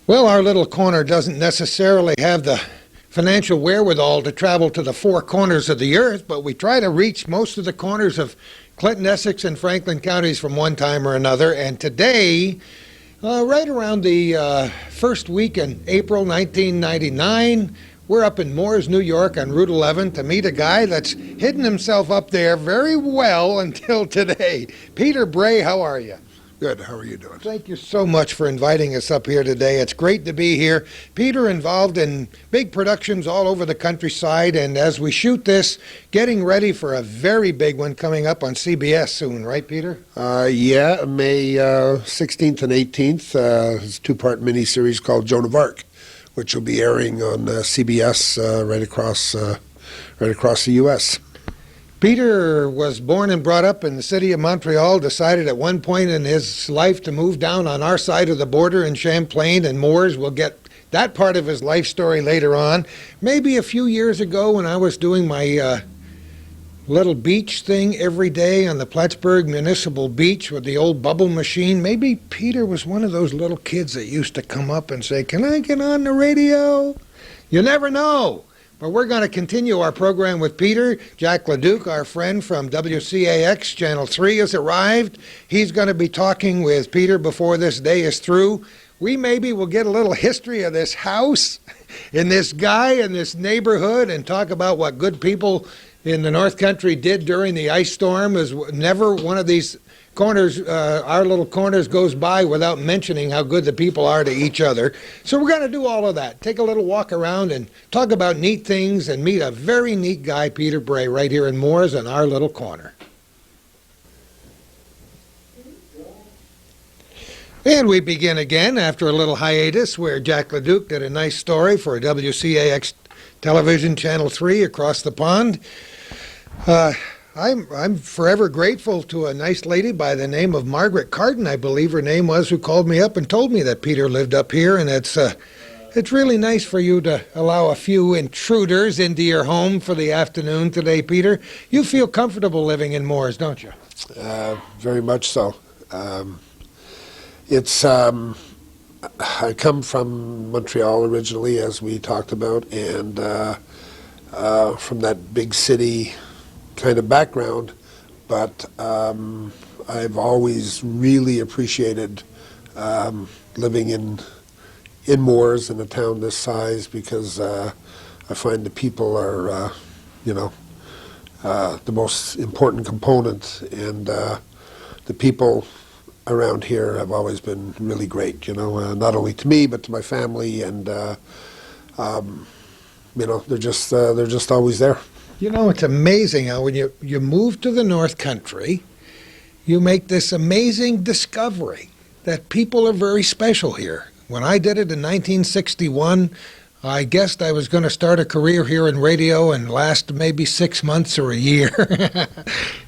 Well, our little corner doesn't necessarily have the financial wherewithal to travel to the four corners of the earth, but we try to reach most of the corners of Clinton, Essex, and Franklin counties from one time or another. And today, right around the first week in April 1999, we're up in Mooers, New York on Route 11 to meet a guy that's hidden himself up there very well until today. Peter Bray, how are you? Good. How are you doing? Thank you so much for inviting us up here today. It's great to be here. Peter, involved in big productions all over the countryside, and as we shoot this, getting ready for a very big one coming up on CBS soon, right, Peter? Yeah, May 16th and 18th. It's a two-part miniseries called Joan of Arc, which will be airing on CBS right across the U.S. Peter was born and brought up in the city of Montreal, decided at one point in his life to move down on our side of the border in Champlain and Mooers. We'll get that part of his life story later on. Maybe a few years ago when I was doing my little beach thing every day on the Plattsburgh Municipal Beach with the old bubble machine, maybe Peter was one of those little kids that used to come up and say, "Can I get on the radio?" You never know. But we're going to continue our program with Peter. Jack Leduc, our friend from WCAX Channel 3, has arrived. He's going to be talking with Peter before this day is through. We maybe will get a little history of this house and this guy and this neighborhood and talk about what good people in the North Country did during the ice storm. As never one of these corners, our little corners, goes by without mentioning how good the people are to each other. So we're going to do all of that. Take a little walk around and talk about neat things and meet a very neat guy, Peter Bray, right here in Mooers in our little corner. And we begin again after a little hiatus where Jack Leduc did a nice story for WCAX Television Channel 3 across the pond. I'm forever grateful to a nice lady by the name of Margaret Carden, I believe her name was, who called me up and told me that Peter lived up here, and it's really nice for you to allow a few intruders into your home for the afternoon today, Peter. You feel comfortable living in Mooers, don't you? Very much so. I come from Montreal originally, as we talked about, and from that big city kind of background, but I've always really appreciated living in Mooers, in a town this size, because I find the people are, the most important component, and the people around here have always been really great, not only to me, but to my family, and they're just always there. You know, it's amazing how when you move to the North Country, you make this amazing discovery that people are very special here. When I did it in 1961, I guessed I was going to start a career here in radio and last maybe 6 months or a year.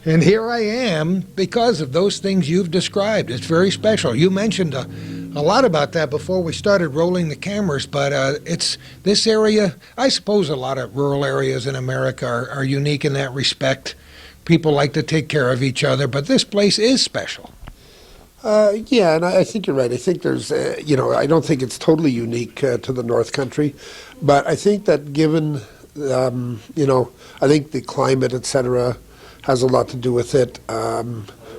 And here I am because of those things you've described. It's very special. You mentioned a lot about that before we started rolling the cameras, but it's this area. I suppose a lot of rural areas in America are unique in that respect. People like to take care of each other, but this place is special. Yeah, and I think you're right. I think there's, I don't think it's totally unique to the North Country, but I think that given, I think the climate, et cetera, has a lot to do with it.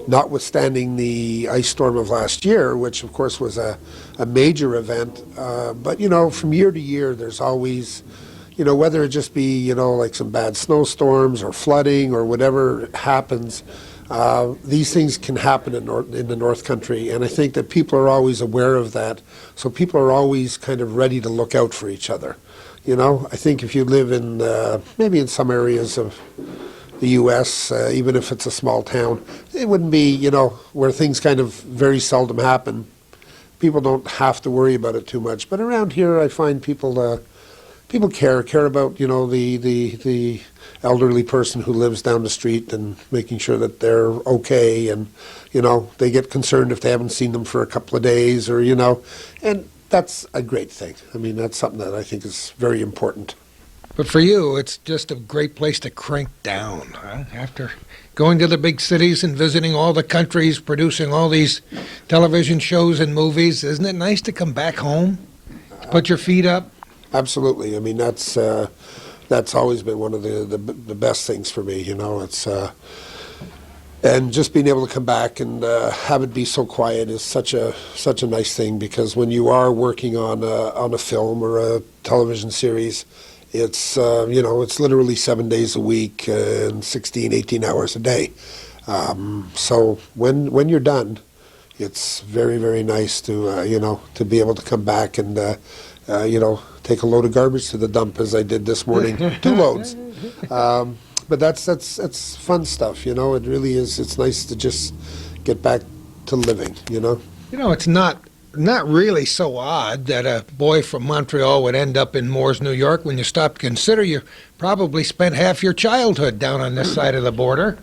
Notwithstanding the ice storm of last year, which of course was a major event, but from year to year there's always, whether it just be like some bad snowstorms or flooding or whatever happens, these things can happen in the North Country, and I think that people are always aware of that, so people are always kind of ready to look out for each other. I think if you live in maybe in some areas of the U.S., even if it's a small town, it wouldn't be, where things kind of very seldom happen. People don't have to worry about it too much. But around here, I find people care about, the elderly person who lives down the street and making sure that they're okay, and, they get concerned if they haven't seen them for a couple of days, or, and that's a great thing. I mean, that's something that I think is very important. But for you, it's just a great place to crank down, huh? After going to the big cities and visiting all the countries, producing all these television shows and movies, isn't it nice to come back home? put your feet up? Absolutely. I mean, that's always been one of the best things for me. You know, it's and just being able to come back and have it be so quiet is such a nice thing, because when you are working on a film or a television series, it's it's literally 7 days a week and 16, 18 hours a day. So when you're done, it's very, very nice to to be able to come back and take a load of garbage to the dump, as I did this morning, 2 loads. But that's fun stuff, you know. It really is. It's nice to just get back to living, you know. You know, it's not really so odd that a boy from Montreal would end up in Mooers, New York, when you stop to consider you probably spent half your childhood down on this side of the border.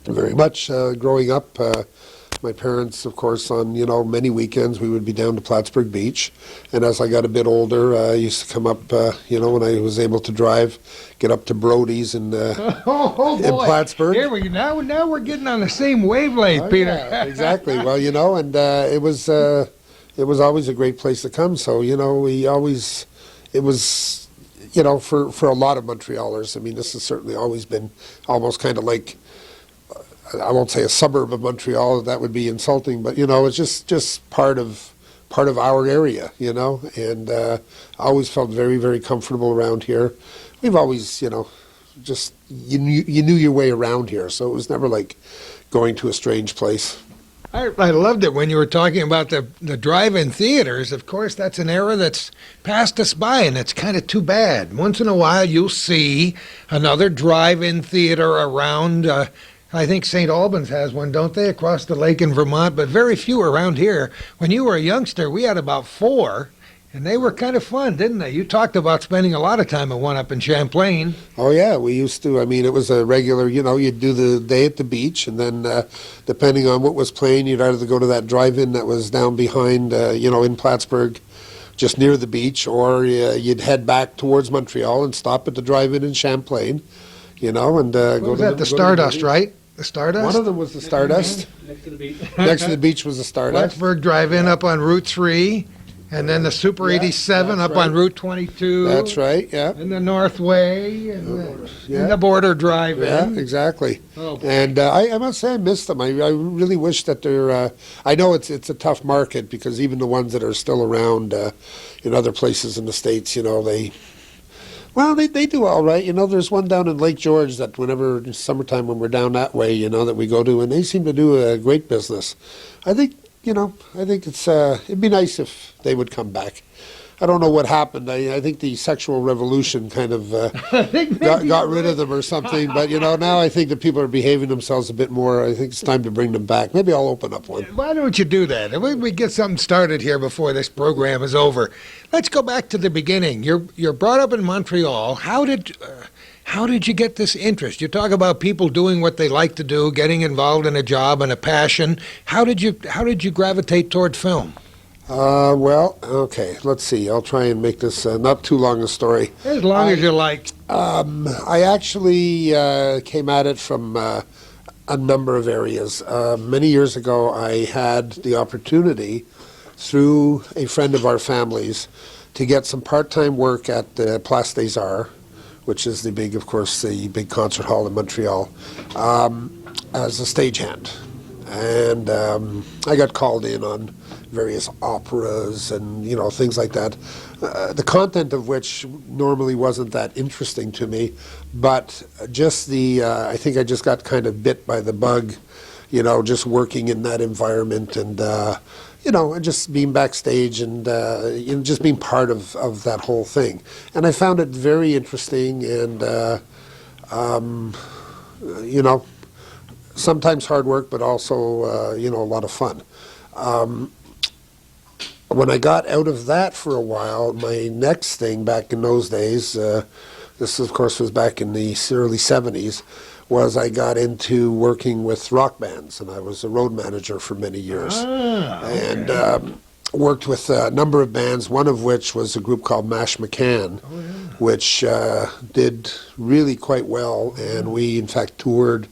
Very much. Growing up, my parents, of course, on many weekends, we would be down to Plattsburgh Beach. And as I got a bit older, I used to come up, when I was able to drive, get up to Brody's in Plattsburgh. Here now we're getting on the same wavelength, Peter. Yeah, exactly. Well, and it was always a great place to come. So it was for a lot of Montrealers. I mean, this has certainly always been almost kind of like, I won't say a suburb of Montreal, that would be insulting, but it's just part of our area, and I always felt very, very comfortable around here. We've always, just you knew your way around here, so it was never like going to a strange place. I loved it when you were talking about the drive-in theaters. Of course, that's an era that's passed us by, and it's kind of too bad. Once in a while, you'll see another drive-in theater around. I think St. Albans has one, don't they, across the lake in Vermont, but very few around here. When you were a youngster, we had about 4, and they were kind of fun, didn't they? You talked about spending a lot of time at one up in Champlain. Oh, yeah, we used to. I mean, it was a regular, you'd do the day at the beach, and then depending on what was playing, you'd either go to that drive-in that was down behind, in Plattsburgh, just near the beach, or you'd head back towards Montreal and stop at the drive-in in Champlain, and What go was to that, the Stardust, right? The Stardust? One of them was the Stardust. Next to the beach. Next to the beach was the Stardust. Plattsburgh Drive-In up on Route 3, and then the Super Yeah, 87 that's up on right. Route 22. That's right, yeah. And the Northway, Yeah. and the Border Drive-In. Yeah, exactly. Oh, boy. And I must say I miss them. I really wish that they're. I know it's a tough market, because even the ones that are still around in other places in the States, they do all right. There's one down in Lake George that whenever in summertime when we're down that way, that we go to, and they seem to do a great business. I think it's it'd be nice if they would come back. I don't know what happened. I think the sexual revolution kind of got rid of them or something. But now I think that people are behaving themselves a bit more. I think it's time to bring them back. Maybe I'll open up one. Why don't you do that? We get something started here before this program is over. Let's go back to the beginning. You're brought up in Montreal. How did you get this interest? You talk about people doing what they like to do, getting involved in a job and a passion. How did you gravitate toward film? Well, okay, let's see. I'll try and make this not too long a story. As long as you like. I actually came at it from a number of areas. Many years ago, I had the opportunity, through a friend of our family's, to get some part-time work at the Place des Arts, which is the big concert hall in Montreal, as a stagehand. And I got called in on various operas and things like that, the content of which normally wasn't that interesting to me, but just I think I just got kind of bit by the bug, just working in that environment and and just being backstage and just being part of that whole thing. And I found it very interesting and sometimes hard work, but also a lot of fun. When I got out of that for a while, my next thing back in those days, this of course was back in the early 70s, was I got into working with rock bands, and I was a road manager for many years. Okay. And worked with a number of bands, one of which was a group called Mash McCann, which did really quite well, and we in fact toured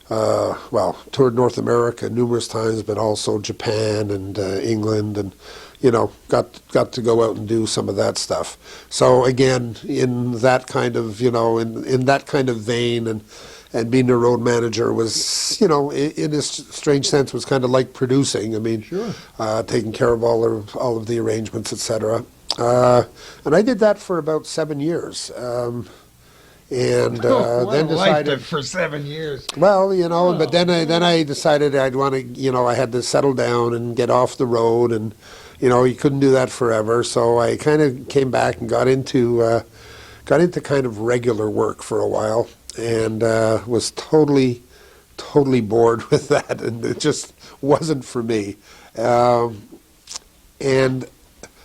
North America numerous times, but also Japan and England and got to go out and do some of that stuff. So again, in that kind of, in that kind of vein, and being a road manager was, in a strange sense, was kind of like producing. I mean, Sure. Taking care of all of the arrangements, etc. And I did that for about 7 years. And What then a life decided, for 7 years. well, but then I decided I'd want to, I had to settle down and get off the road, and you couldn't do that forever. So I kind of came back and got into kind of regular work for a while, and was totally bored with that, and it just wasn't for me. And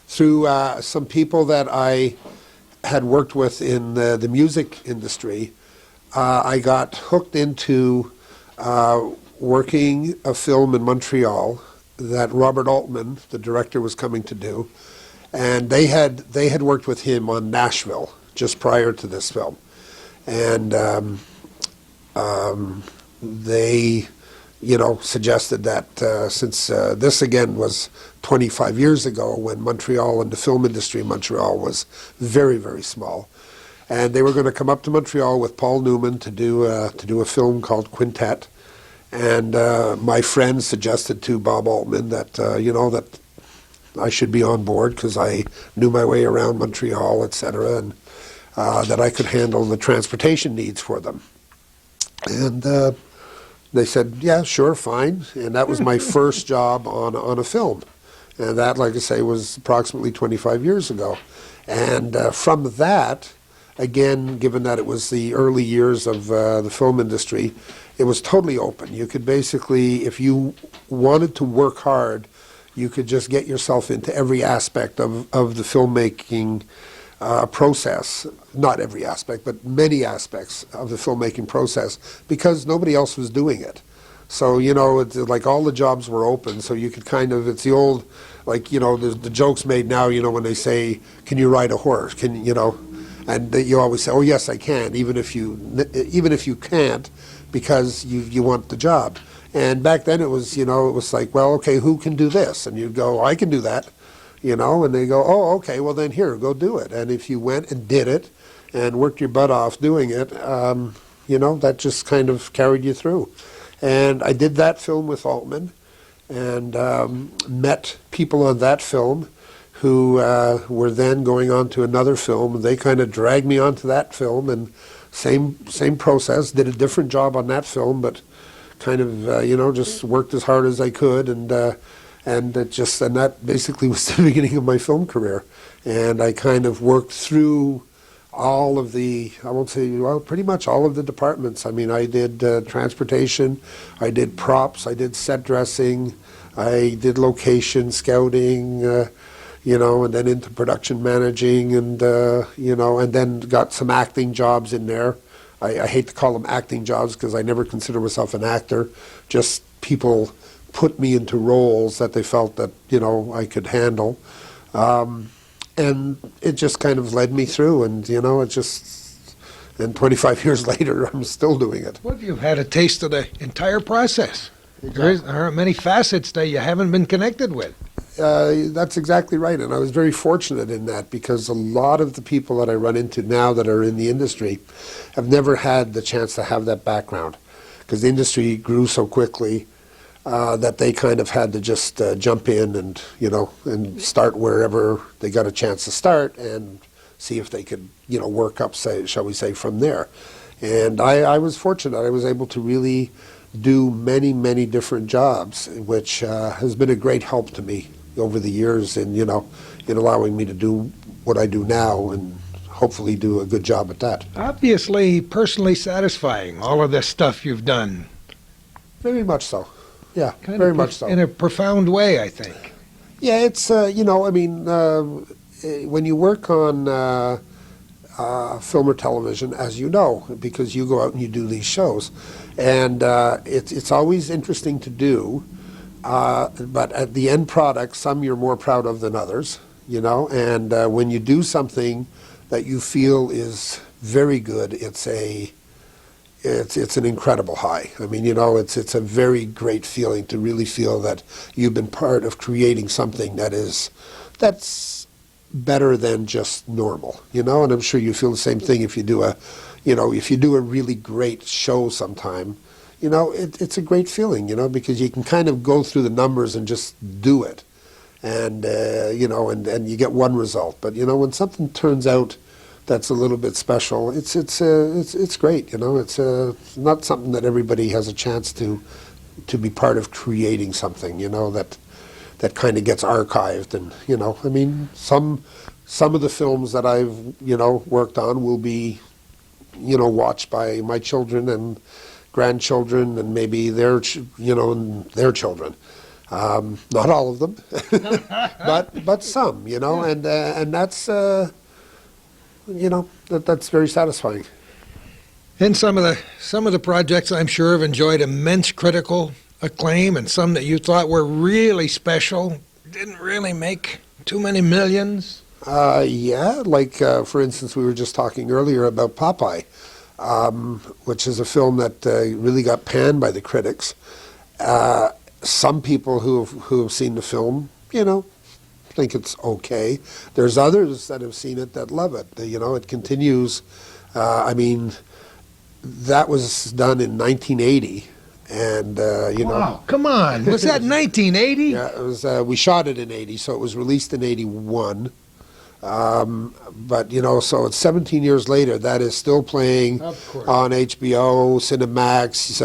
through some people that I had worked with in the music industry, I got hooked into working a film in Montreal that Robert Altman, the director, was coming to do, and they had worked with him on Nashville just prior to this film, and they suggested that since this again was 25 years ago, when Montreal and the film industry in Montreal was very, very small, and they were going to come up to Montreal with Paul Newman to do a film called Quintet. And my friend suggested to Bob Altman that that I should be on board because I knew my way around Montreal, etc., and that I could handle the transportation needs for them. And they said, yeah, sure, fine. And that was my first job on a film. And that, like I say, was approximately 25 years ago. And from that, again, given that it was the early years of the film industry, it was totally open. You could basically, if you wanted to work hard, you could just get yourself into every aspect of the filmmaking process. Not every aspect, but many aspects of the filmmaking process, because nobody else was doing it. So, it's like all the jobs were open, so you could kind of, it's the old, like, the joke's made now, when they say, can you ride a horse? And you always say, oh, yes, I can, even if you can't, because you want the job. And back then it was, it was like, well, okay, who can do this? And you'd go, I can do that, and they go, oh, okay, well then here, go do it. And if you went and did it and worked your butt off doing it, that just kind of carried you through. And I did that film with Altman, and met people on that film who were then going on to another film. They kind of dragged me onto that film, and same process, did a different job on that film, but kind of, just worked as hard as I could, and that basically was the beginning of my film career. And I kind of worked through all of the, I won't say, well, pretty much all of the departments. I mean, I did transportation, I did props, I did set dressing, I did location scouting, and then into production managing, and and then got some acting jobs in there. I hate to call them acting jobs because I never consider myself an actor. Just people put me into roles that they felt that I could handle, and it just kind of led me through. And and 25 years later, I'm still doing it. Well, you've had a taste of the entire process. There aren't many facets that you haven't been connected with. That's exactly right, and I was very fortunate in that, because a lot of the people that I run into now that are in the industry have never had the chance to have that background, because the industry grew so quickly that they kind of had to just jump in and and start wherever they got a chance to start and see if they could work up, shall we say, from there. And I was fortunate. I was able to really do many different jobs, which has been a great help to me over the years in in allowing me to do what I do now, and hopefully do a good job at that. Obviously, personally satisfying, all of this stuff you've done. Very much so. Yeah, Kind very of much so. In a profound way, I think. Yeah, it's when you work on film or television, as you know, because you go out and you do these shows, and it's always interesting to do. But at the end product, some you're more proud of than others, and when you do something that you feel is very good, it's an incredible high. I mean, it's a very great feeling to really feel that you've been part of creating something that's better than just normal, and I'm sure you feel the same thing if you do a really great show sometime. It's a great feeling, because you can kind of go through the numbers and just do it, and and you get one result. But when something turns out that's a little bit special, it's great. It's not something that everybody has a chance to be part of creating something. That kind of gets archived, and I mean, some of the films that I've worked on will be watched by my children and grandchildren and maybe their their children. Not all of them, but some, and that's that's very satisfying. And some of the projects I'm sure have enjoyed immense critical acclaim, and some that you thought were really special didn't really make too many millions. Yeah, like for instance, we were just talking earlier about Popeye, which is a film that really got panned by the critics. Some people who have seen the film, think it's okay. There's others that have seen it that love it. It continues. I mean, that was done in 1980, and Wow, come on, was that 1980? Yeah, it was. We shot it in 80, so it was released in 81. But so it's 17 years later. That is still playing on HBO, Cinemax,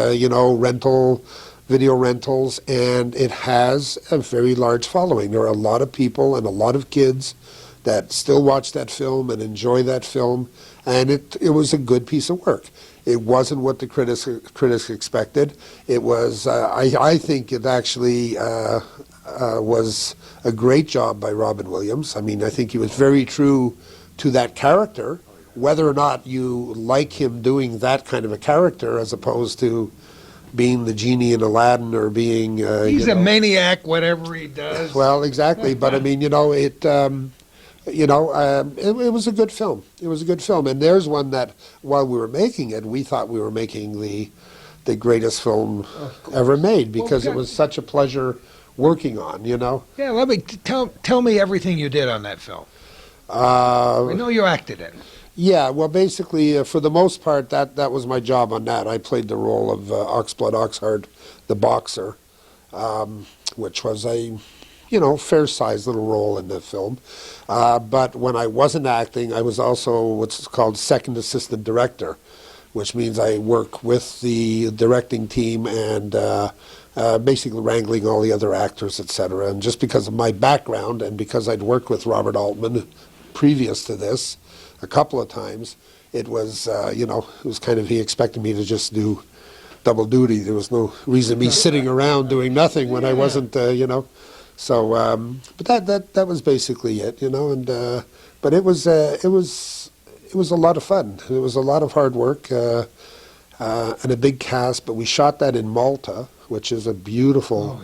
video rentals, and it has a very large following. There are a lot of people and a lot of kids that still watch that film and enjoy that film, and it was a good piece of work. It wasn't what the critics expected. It was. I think it actually was a great job by Robin Williams. I mean, I think he was very true to that character, whether or not you like him doing that kind of a character as opposed to being the genie in Aladdin or being... He's a maniac, whatever he does. Well, exactly. But, I mean, it was a good film. It was a good film. And there's one that, while we were making it, we thought we were making the greatest film ever made, because it was such a pleasure working on, Yeah, let me tell me everything you did on that film. I know you acted in it. Yeah, well, basically, for the most part, that was my job on that. I played the role of Oxblood Oxheart, the boxer, which was a fair-sized little role in the film. But when I wasn't acting, I was also what's called second assistant director, which means I work with the directing team and basically wrangling all the other actors, etc. And just because of my background and because I'd worked with Robert Altman previous to this a couple of times, it was, it was kind of, he expected me to just do double duty. There was no reason me sitting around doing nothing when I wasn't, So, but that was basically it, and but it was a lot of fun. It was a lot of hard work and a big cast. But we shot that in Malta, which is a beautiful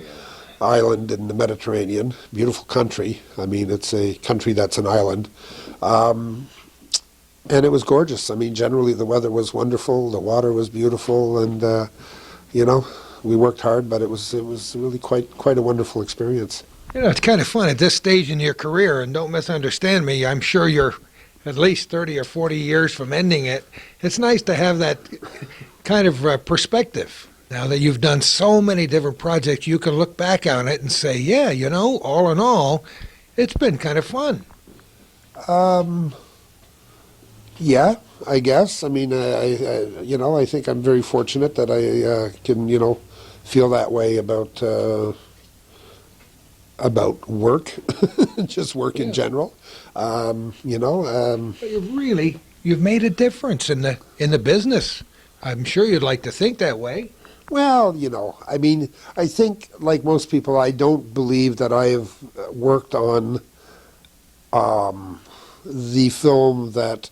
island in the Mediterranean, beautiful country. I mean, it's a country that's an island, and it was gorgeous. I mean, generally the weather was wonderful, the water was beautiful, and we worked hard, but it was really quite a wonderful experience. It's kind of fun at this stage in your career, and don't misunderstand me, I'm sure you're at least 30 or 40 years from ending it. It's nice to have that kind of perspective. Now that you've done so many different projects, you can look back on it and say, yeah, all in all, it's been kind of fun. Yeah, I guess. I mean, I think I'm very fortunate that I can, feel that way about work, just work in general. But you've made a difference in the business. I'm sure you'd like to think that way. Well, I mean, I think, like most people, I don't believe that I have worked on the film that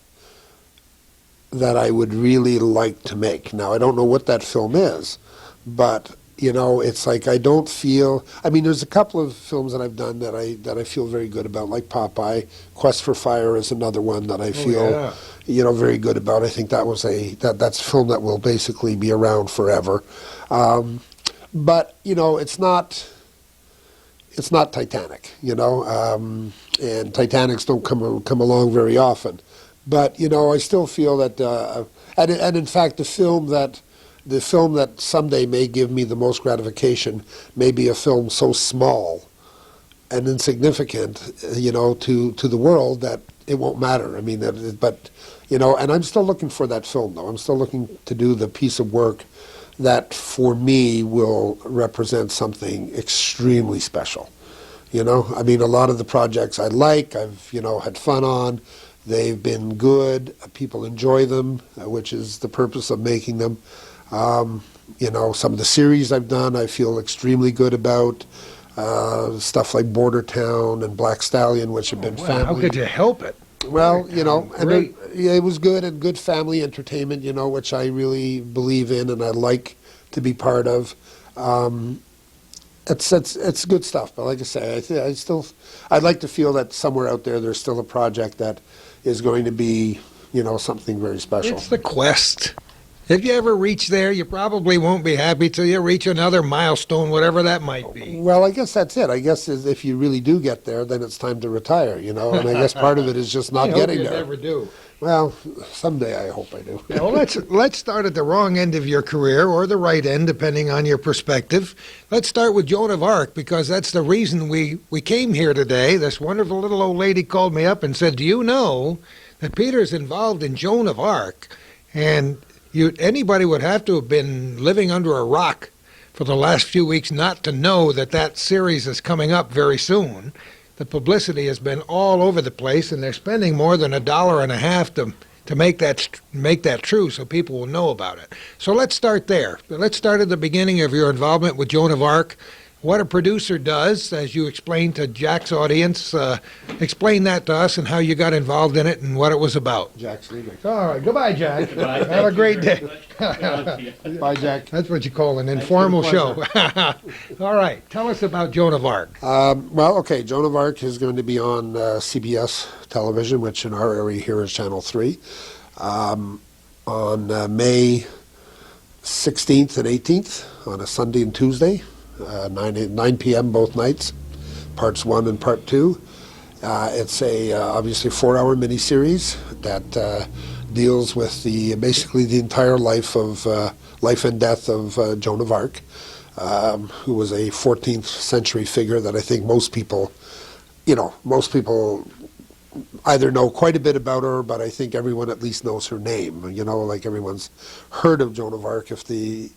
I would really like to make. Now, I don't know what that film is, but you know, it's like I don't feel. I mean, there's a couple of films that I've done that I feel very good about, like Popeye. Quest for Fire is another one that I feel, yeah. you know, very good about. I think that's a film that will basically be around forever. But you know, it's not Titanic, you know, and Titanics don't come along very often. But you know, I still feel that, and in fact, the film that someday may give me the most gratification may be a film so small and insignificant, you know, to the world that it won't matter. I mean, but you know, and I'm still looking for that film, though. I'm still looking to do the piece of work that, for me, will represent something extremely special. You know, I mean, a lot of the projects I like, I've, you know, had fun on. They've been good. People enjoy them, which is the purpose of making them. You know, some of the series I've done, I feel extremely good about. Stuff like Border Town and Black Stallion, which have been family. How could you help it? Well, you know, and Great. it was good and good family entertainment, you know, which I really believe in and I like to be part of. It's good stuff, but like I say, I'd like to feel that somewhere out there's still a project that is going to be, you know, something very special. It's the quest. If you ever reach there, you probably won't be happy till you reach another milestone, whatever that might be. Well, I guess that's it. I guess if you really do get there, then it's time to retire, you know, and I guess part of it is just not I getting hope you there. never do. Well, someday I hope I do. Yeah, well, let's start at the wrong end of your career, or the right end, depending on your perspective. Let's start with Joan of Arc, because that's the reason we came here today. This wonderful little old lady called me up and said, "Do you know that Peter's involved in Joan of Arc?" And anybody would have to have been living under a rock for the last few weeks not to know that series is coming up very soon. The publicity has been all over the place, and they're spending more than $1.50 to make that true, so people will know about it. So let's start there. Let's start at the beginning of your involvement with Joan of Arc. What a producer does, as you explained to Jack's audience, explain that to us and how you got involved in it and what it was about. Jack's leaving. All right, goodbye, Jack. Goodbye. Have a great day. Bye, Jack. That's what you call an informal show. All right, tell us about Joan of Arc. Well, okay, Joan of Arc is going to be on CBS television, which in our area here is Channel 3, on May 16th and 18th, on a Sunday and Tuesday, 9 p.m. both nights, parts 1 and part 2. It's a obviously 4-hour miniseries that deals with basically the entire life and death of Joan of Arc, who was a 14th century figure that I think most people either know quite a bit about her, but I think everyone at least knows her name. You know, like everyone's heard of Joan of Arc if they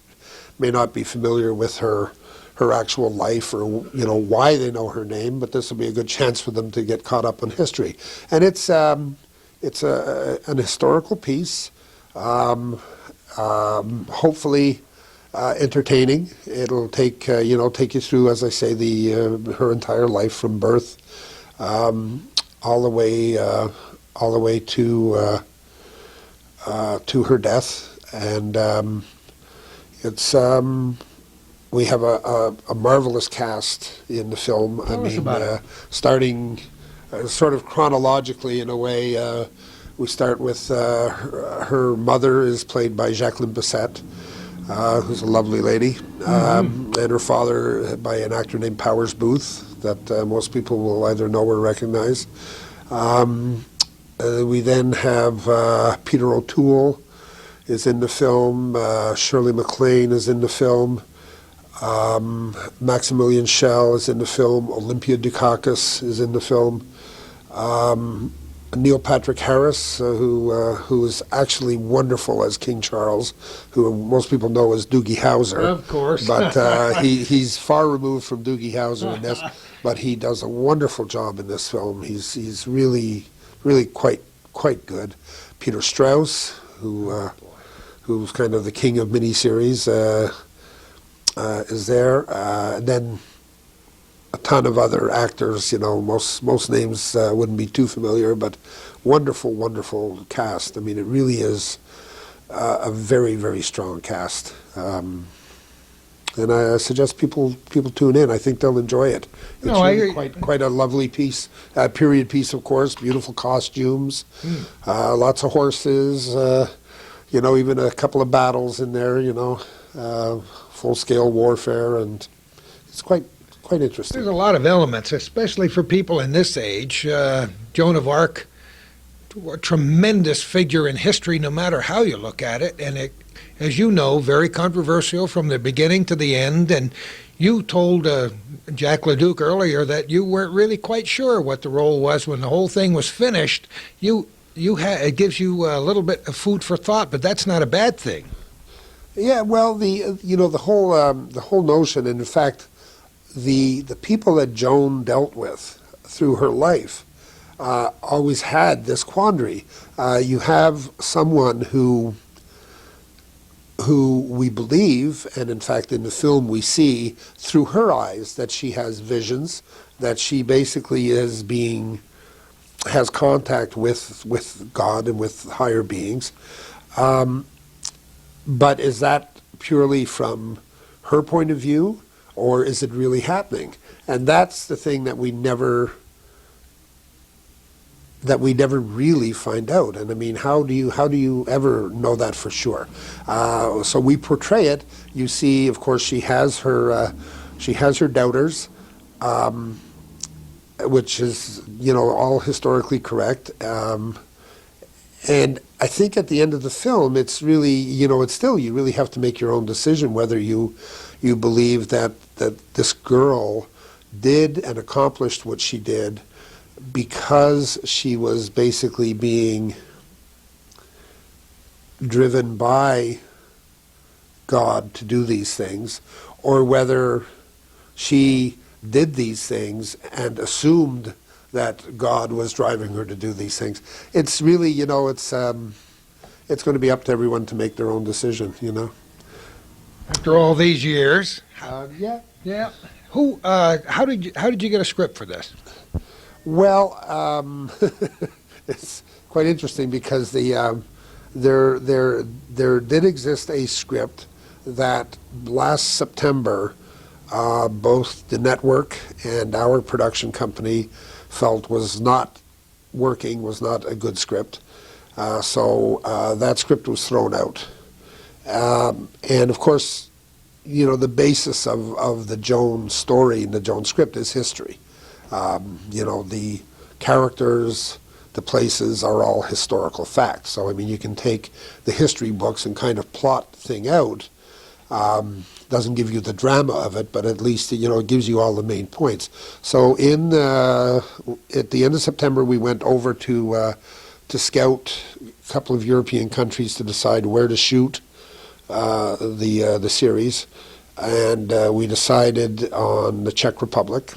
may not be familiar with her actual life, or you know why they know her name, but this will be a good chance for them to get caught up on history. And it's an historical piece, hopefully entertaining. It'll take you through, as I say, her entire life from birth all the way to her death, and it's. We have a marvelous cast in the film. Tell us about it. Starting sort of chronologically in a way, we start with her mother is played by Jacqueline Bisset, who's a lovely lady, and her father by an actor named Powers Booth that most people will either know or recognize. We then have Peter O'Toole is in the film, Shirley MacLaine is in the film, Maximilian Schell is in the film. Olympia Dukakis is in the film. Neil Patrick Harris, who is actually wonderful as King Charles, who most people know as Doogie Howser. Of course. But he's far removed from Doogie Howser in this, but he does a wonderful job in this film. He's really quite good. Peter Strauss, who's kind of the king of miniseries, is there. And then a ton of other actors, you know, most names wouldn't be too familiar, but wonderful cast. I mean, it really is a very strong cast. And I suggest people tune in. I think they'll enjoy it. It's No, really quite a lovely piece, period piece, of course. Beautiful costumes, lots of horses. Even a couple of battles in there. Full scale warfare, and it's quite interesting. There's a lot of elements, especially for people in this age. Joan of Arc, a tremendous figure in history, no matter how you look at it, and it, as you know, very controversial from the beginning to the end. And you told Jack LeDuc earlier that you weren't really quite sure what the role was when the whole thing was finished. It gives you a little bit of food for thought, but that's not a bad thing. Yeah, well, the whole notion, and in fact, the people that Joan dealt with through her life always had this quandary. You have someone who we believe, and in fact in the film we see through her eyes that she has visions, that she basically has contact with God and with higher beings. But is that purely from her point of view, or is it really happening? And that's the thing that we never really find out. And I mean, how do you ever know that for sure? So we portray it. You see, of course, she has her doubters, which is all historically correct. And I think at the end of the film, it's really, it's still, you really have to make your own decision whether you believe that this girl did and accomplished what she did because she was basically being driven by God to do these things, or whether she did these things and assumed that God was driving her to do these things. It's really, it's going to be up to everyone to make their own decision, After all these years, Yeah. yeah. How did you get a script for this? Well, it's quite interesting because there did exist a script that last September both the network and our production company felt was not working, was not a good script. So that script was thrown out. And of course, the basis of the Joan story and the Joan script is history. The characters, the places are all historical facts. So, I mean, you can take the history books and kind of plot the thing out. Doesn't give you the drama of it, but at least, it gives you all the main points. So at the end of September, we went over to scout a couple of European countries to decide where to shoot the series. And we decided on the Czech Republic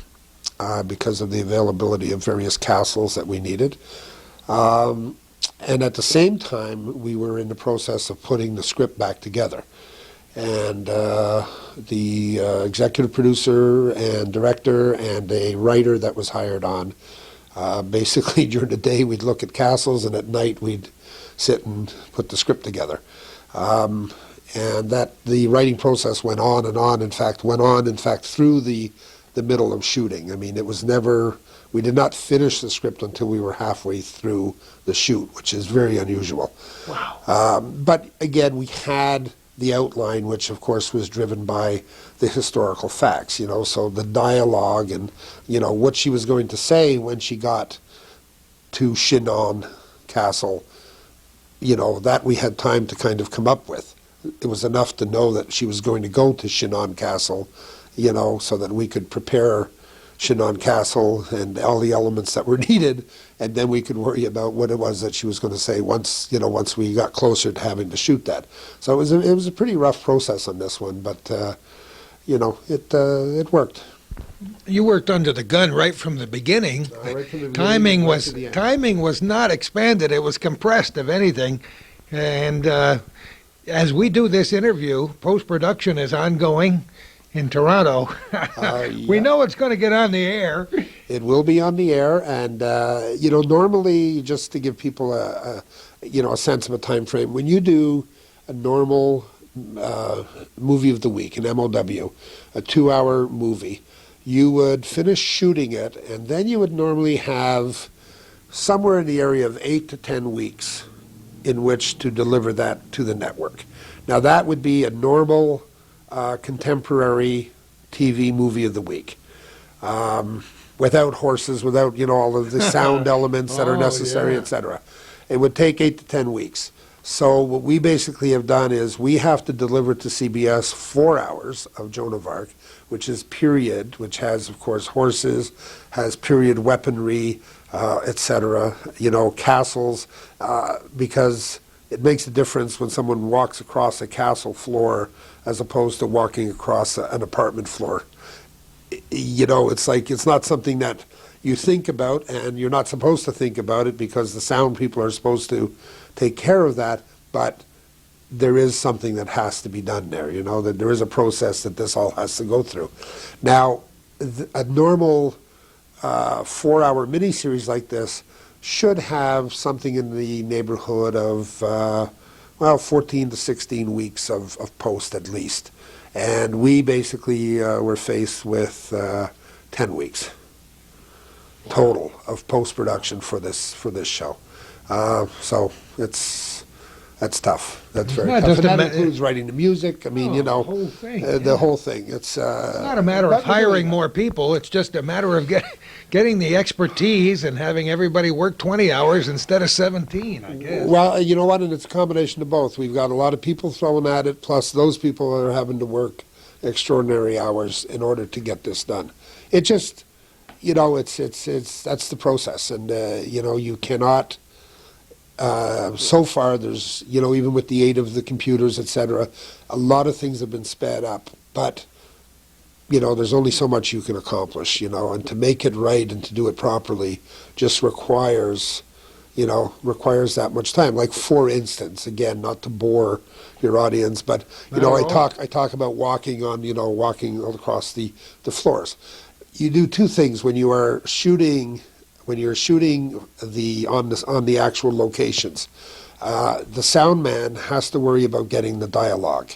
because of the availability of various castles that we needed. And at the same time, we were in the process of putting the script back together. And the executive producer and director and a writer that was hired on, basically during the day we'd look at castles, and at night we'd sit and put the script together. And that the writing process went on and on, in fact, through the middle of shooting. I mean, it was never, we did not finish the script until we were halfway through the shoot, which is very unusual. Wow. But again, we had the outline, which of course was driven by the historical facts, so the dialogue and, what she was going to say when she got to Chinon Castle, that we had time to kind of come up with. It was enough to know that she was going to go to Chinon Castle, so that we could prepare Chinon Castle and all the elements that were needed, and then we could worry about what it was that she was going to say once we got closer to having to shoot that. So it was a pretty rough process on this one, but it worked. You worked under the gun right from the beginning. Right from the beginning, Timing right was to the end. timing was not expanded; it was compressed, if anything. And as we do this interview, post-production is ongoing in Toronto. We Yeah. know it's going to get on the air. It will be on the air, and normally, just to give people a sense of a time frame, when you do a normal movie of the week, an MOW, a 2-hour movie. You would finish shooting it, and then you would normally have somewhere in the area of 8 to 10 weeks in which to deliver that to the network. Now that would be a normal contemporary TV movie of the week. Without horses, without all of the sound elements that are necessary, yeah. etc. It would take 8 to 10 weeks. So what we basically have done is we have to deliver to CBS 4 hours of Joan of Arc, which is period, which has, of course, horses, has period weaponry, etc., castles, because it makes a difference when someone walks across a castle floor as opposed to walking across an apartment floor. It's like, it's not something that you think about, and you're not supposed to think about it because the sound people are supposed to take care of that, but there is something that has to be done there, that there is a process that this all has to go through. Now, a normal 4-hour miniseries like this should have something in the neighborhood of, 14 to 16 weeks of post at least. And we basically were faced with 10 weeks total of post-production for this show. So that's tough. That's very not tough. just And a that includes writing the music. I mean, the whole thing. the whole thing. It's not a matter of hiring more people. It's just a matter of getting the expertise and having everybody work 20 hours instead of 17, I guess. Well, you know what? And it's a combination of both. We've got a lot of people throwing at it, plus those people are having to work extraordinary hours in order to get this done. It just, it's that's the process, and you cannot. So far, there's, even with the aid of the computers, etc., a lot of things have been sped up, but there's only so much you can accomplish, and to make it right and to do it properly just requires that much time. Like, for instance, again, not to bore your audience, but I talk about walking across the floors. You do two things when you are shooting. When you're shooting on the actual locations, the sound man has to worry about getting the dialogue.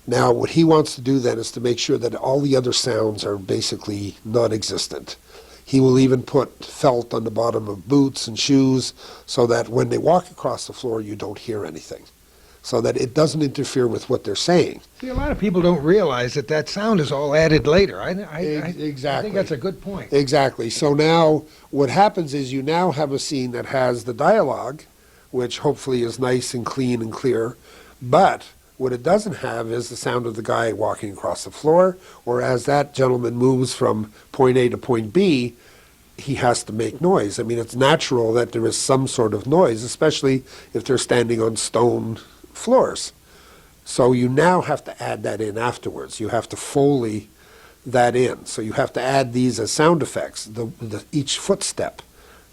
Now, what he wants to do then is to make sure that all the other sounds are basically non-existent. He will even put felt on the bottom of boots and shoes so that when they walk across the floor, you don't hear anything, so that it doesn't interfere with what they're saying. See, a lot of people don't realize that sound is all added later. Exactly. I think that's a good point. Exactly. So now what happens is you now have a scene that has the dialogue, which hopefully is nice and clean and clear, but what it doesn't have is the sound of the guy walking across the floor, or as that gentleman moves from point A to point B, he has to make noise. I mean, it's natural that there is some sort of noise, especially if they're standing on stone floors. So you now have to add that in afterwards. You have to Foley that in. So you have to add these as sound effects, each footstep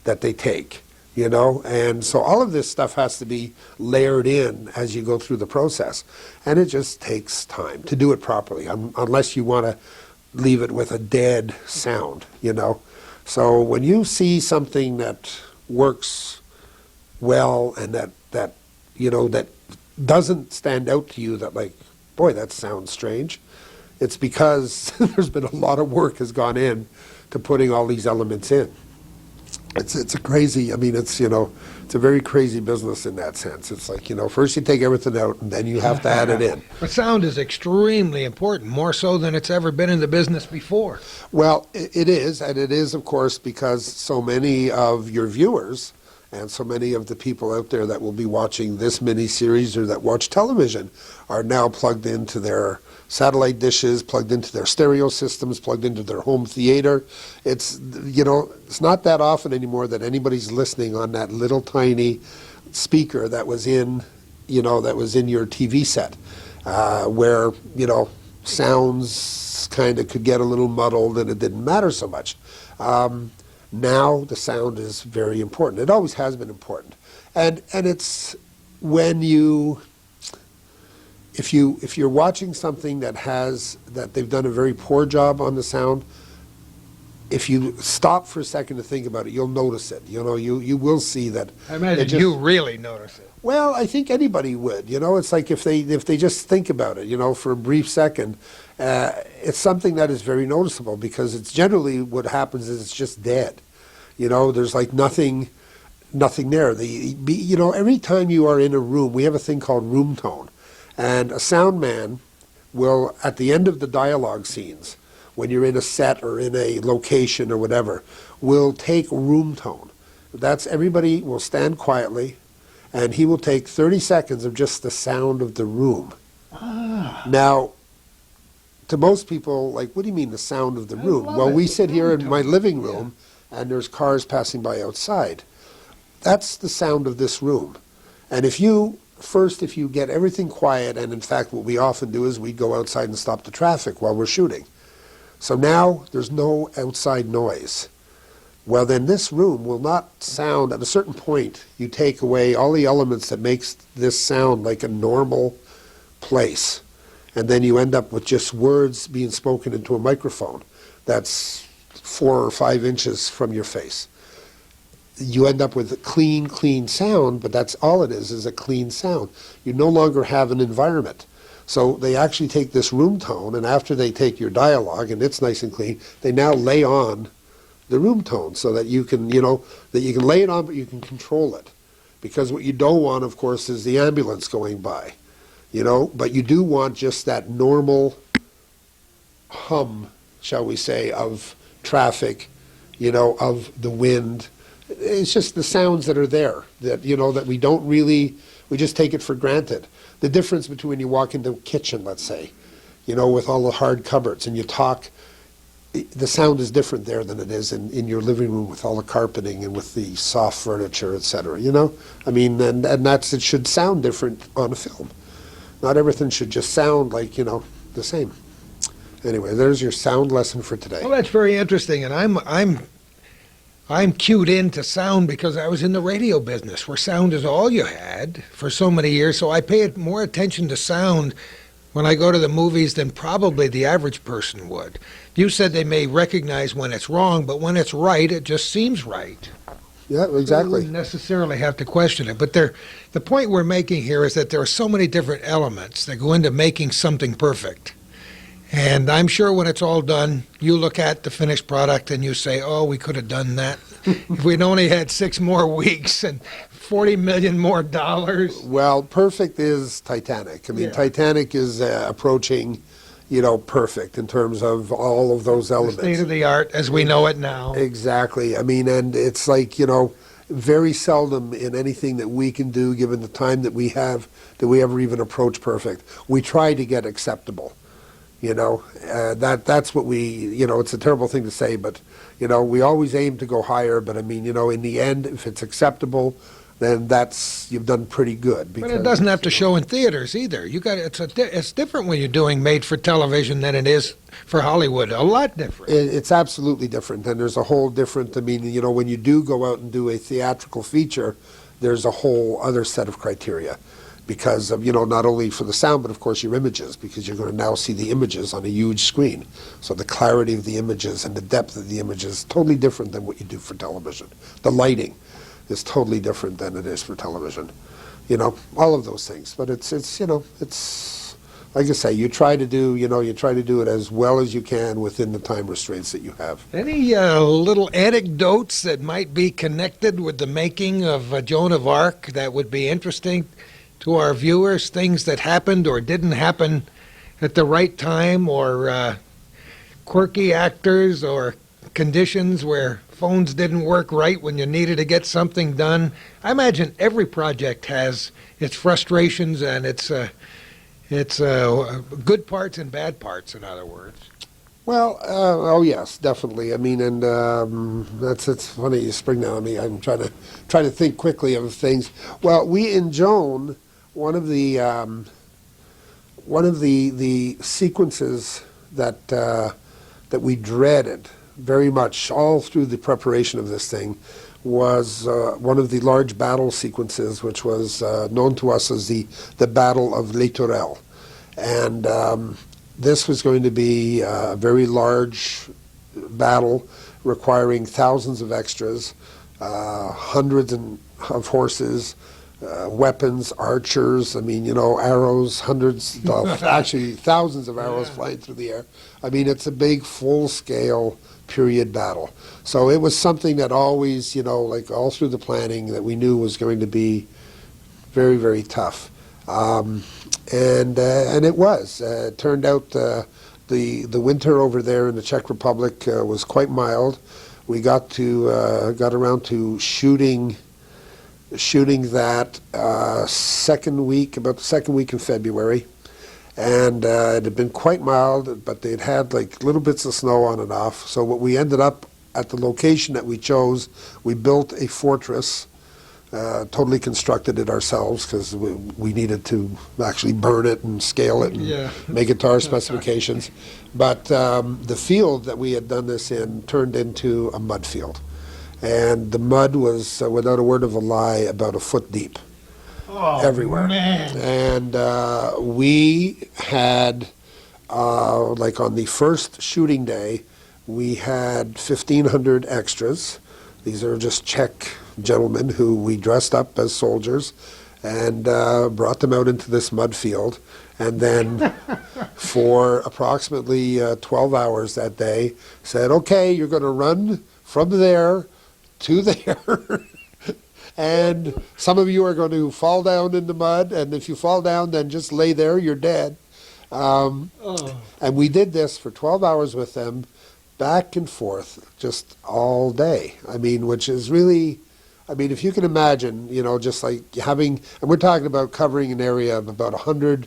that they take, and so all of this stuff has to be layered in as you go through the process. And it just takes time to do it properly, unless you want to leave it with a dead sound, So when you see something that works well and that doesn't stand out to you, that like, boy, that sounds strange, it's because there's been a lot of work has gone in to putting all these elements in. It's a crazy, it's a very crazy business in that sense. It's like, first you take everything out and then you have to add it in. But sound is extremely important, more so than it's ever been in the business before. Well, it is, and it is, of course, because so many of your viewers and so many of the people out there that will be watching this mini-series or that watch television are now plugged into their satellite dishes, plugged into their stereo systems, plugged into their home theater. It's not that often anymore that anybody's listening on that little tiny speaker that was in your TV set, where sounds kind of could get a little muddled and it didn't matter so much. Now the sound is very important. It always has been important, and it's when if you're watching something that they've done a very poor job on the sound, if you stop for a second to think about it, you'll notice it. You will see that. I imagine you really notice it. Well, I think anybody would. It's like if they just think about it, for a brief second, it's something that is very noticeable because it's generally what happens is it's just dead. There's like nothing there. Every time you are in a room, we have a thing called room tone, and a sound man will, at the end of the dialogue scenes, when you're in a set or in a location or whatever, will take room tone. That's everybody will stand quietly, and he will take 30 seconds of just the sound of the room. Now, to most people, like, what do you mean the sound of the room? Well, we sit here in my living room, and there's cars passing by outside. That's the sound of this room. And if you get everything quiet, and in fact what we often do is we go outside and stop the traffic while we're shooting. So now there's no outside noise. Well, then this room will not sound, at a certain point, you take away all the elements that makes this sound like a normal place. And then you end up with just words being spoken into a microphone that's 4 or 5 inches from your face. You end up with a clean sound, but that's all it is a clean sound. You no longer have an environment. So they actually take this room tone, and after they take your dialogue, and it's nice and clean, they now lay on the room tone so that you can, lay it on, but you can control it. Because what you don't want, of course, is the ambulance going by, but you do want just that normal hum, shall we say, of traffic, of the wind. It's just the sounds that are there that, that we just take it for granted. The difference between when you walk into a kitchen, let's say, with all the hard cupboards and you talk, the sound is different there than it is in your living room with all the carpeting and with the soft furniture, etc. I mean, and it should sound different on a film. Not everything should just sound like, the same. Anyway, there's your sound lesson for today. Well, that's very interesting, and I'm cued into sound because I was in the radio business where sound is all you had for so many years. So I pay more attention to sound when I go to the movies than probably the average person would. You said they may recognize when it's wrong, but when it's right, it just seems right. Yeah, exactly. You wouldn't necessarily have to question it. But the point we're making here is that there are so many different elements that go into making something perfect. And I'm sure when it's all done, you look at the finished product and you say, oh, we could have done that. If we'd only had 6 more weeks and $40 million more dollars. Well, perfect is Titanic. I mean, Yeah. Titanic is approaching, perfect in terms of all of those elements. State of the art as we know it now. Exactly. I mean, and it's like, very seldom in anything that we can do, given the time that we have, that we ever even approach perfect. We try to get acceptable. That's what we, it's a terrible thing to say, but, we always aim to go higher. But I mean, in the end, if it's acceptable, then you've done pretty good. But it doesn't have to show in theaters either. It's different when you're doing made for television than it is for Hollywood. A lot different. It's absolutely different, and there's a whole different. I mean, when you do go out and do a theatrical feature, there's a whole other set of criteria, because of not only for the sound, but of course your images, because you're going to now see the images on a huge screen. So the clarity of the images and the depth of the images is totally different than what you do for television. The lighting is totally different than it is for television. All of those things. But it's like I say, you try to do it as well as you can within the time restraints that you have. Any little anecdotes that might be connected with the making of Joan of Arc that would be interesting to our viewers? Things that happened or didn't happen at the right time, or quirky actors, or conditions where phones didn't work right when you needed to get something done. I imagine every project has its frustrations and its good parts and bad parts, in other words. Well, oh yes, definitely. I mean, and it's funny you spring that on me. I'm trying to think quickly of things. Well, we in Joan, one of the sequences that we dreaded very much all through the preparation of this thing was one of the large battle sequences, which was known to us as the Battle of Les Tourelles. And this was going to be a very large battle requiring thousands of extras, hundreds of horses, weapons, archers, I mean, arrows, hundreds of, actually thousands of arrows flying through the air. I mean, it's a big, full-scale period battle. So it was something that always, like all through the planning, that we knew was going to be very, very tough. And it was. It turned out the winter over there in the Czech Republic was quite mild. We got around to shooting that about the second week in February, and it had been quite mild, but they'd had like little bits of snow on and off. So what we ended up at the location that we chose, we built a fortress, totally constructed it ourselves because we needed to actually burn it and scale it and make it to our specifications. But the field that we had done this in turned into a mud field. And the mud was, without a word of a lie, about a foot deep everywhere. Man. And we had, like on the first shooting day, we had 1,500 extras. These are just Czech gentlemen who we dressed up as soldiers and brought them out into this mud field. And then for approximately 12 hours that day, said, okay, you're going to run from there to there, and some of you are going to fall down in the mud, and if you fall down, then just lay there, you're dead. And we did this for 12 hours with them, back and forth, just all day. I mean, which is really, I mean, if you can imagine, just like having, and we're talking about covering an area of about 100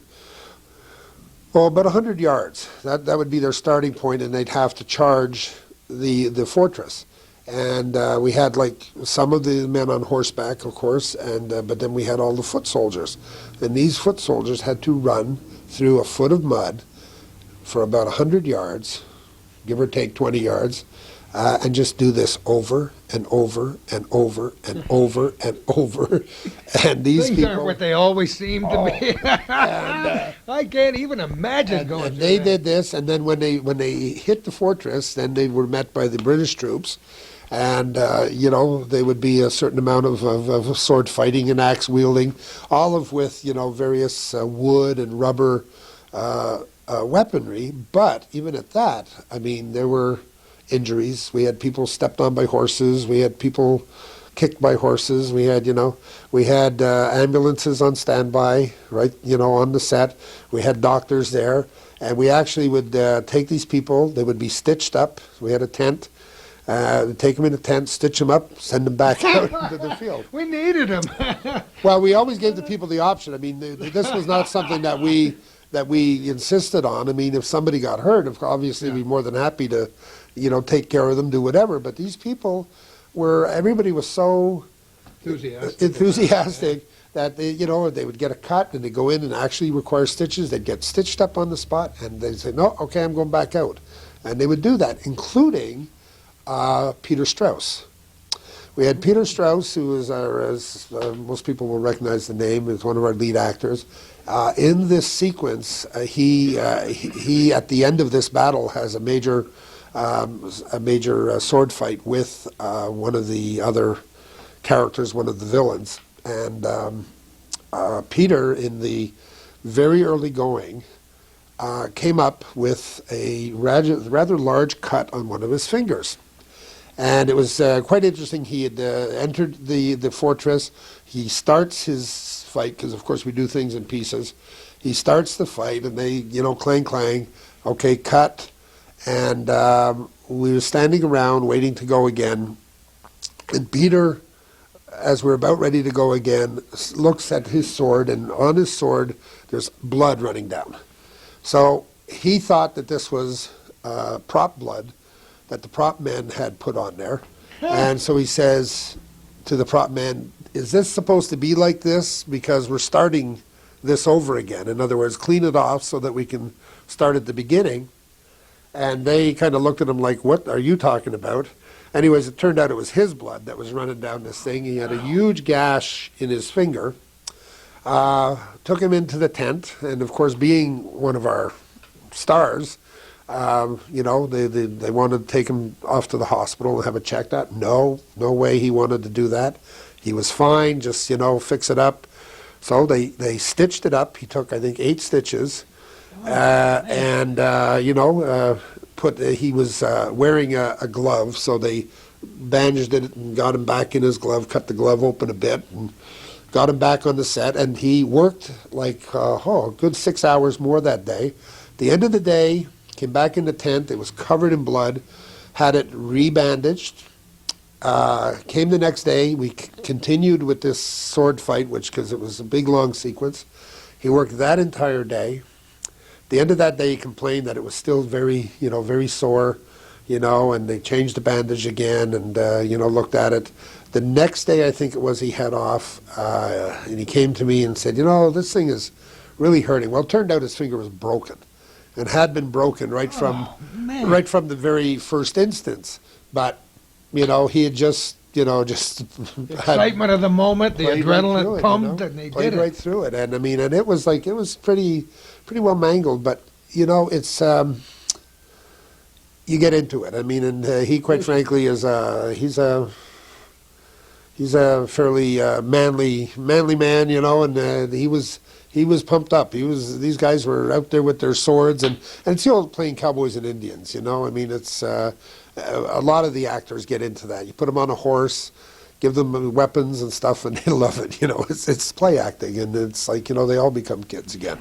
yards. That would be their starting point, and they'd have to charge the fortress. And we had like some of the men on horseback, of course, and but then we had all the foot soldiers. And these foot soldiers had to run through a foot of mud for about 100 yards, give or take 20 yards, and just do this over and over and over and over and over. And these Things people aren't what they always seem to be. and, I can't even imagine going and through they that. did this, and then when they hit the fortress, then they were met by the British troops. And, they would be a certain amount of sword fighting and axe wielding, all of with, various wood and rubber weaponry. But even at that, I mean, there were injuries. We had people stepped on by horses. We had people kicked by horses. We had, ambulances on standby, right, on the set. We had doctors there. And we actually would take these people. They would be stitched up. We had a tent. Take them in a tent, stitch them up, send them back out into the field. We needed them. Well, we always gave the people the option. I mean, this was not something that we insisted on. I mean, if somebody got hurt, obviously we'd be more than happy to, take care of them, do whatever. But these people everybody was so enthusiastic that they would get a cut and they go in and actually require stitches. They'd get stitched up on the spot, and they'd say, no, okay, I'm going back out. And they would do that, including Peter Strauss. We had Peter Strauss, who is as most people will recognize the name, is one of our lead actors. In this sequence, he at the end of this battle has a major sword fight with one of the other characters, one of the villains. And Peter, in the very early going, came up with a rather large cut on one of his fingers. And it was quite interesting. He had entered the fortress. He starts his fight, because of course we do things in pieces. He starts the fight, and they, clang, clang, okay, cut. And we were standing around waiting to go again. And Peter, as we're about ready to go again, looks at his sword, and on his sword there's blood running down. So he thought that this was prop blood that the prop men had put on there. And so he says to the prop man, is this supposed to be like this? Because we're starting this over again. In other words, clean it off so that we can start at the beginning. And they kind of looked at him like, what are you talking about? Anyways, it turned out it was his blood that was running down this thing. He had a huge gash in his finger. Took him into the tent, and of course, being one of our stars, they wanted to take him off to the hospital and have it checked out. No way he wanted to do that. He was fine, just, fix it up. So they stitched it up. He took, I think, 8 stitches. He was wearing a glove, so they bandaged it and got him back in his glove, cut the glove open a bit, and got him back on the set. And he worked like, a good 6 hours more that day. At the end of the day, came back in the tent. It was covered in blood, had it rebandaged. Came the next day. We continued with this sword fight, because it was a big, long sequence. He worked that entire day. At the end of that day, he complained that it was still very, very sore, and they changed the bandage again and, looked at it. The next day, I think it was, he had off, and he came to me and said, this thing is really hurting. Well, it turned out his finger was broken and had been broken right from the very first instance. But he had just, Excitement of the moment, the adrenaline pumped, and they played did right it. through it. And and it was pretty well mangled. But it's you get into it. And he, quite frankly, is he's a fairly manly man, and he was pumped up. These guys were out there with their swords, and it's the old playing cowboys and Indians, it's a lot of the actors get into that. You put them on a horse, give them weapons and stuff, and they love it. It's play acting, and it's like, they all become kids again.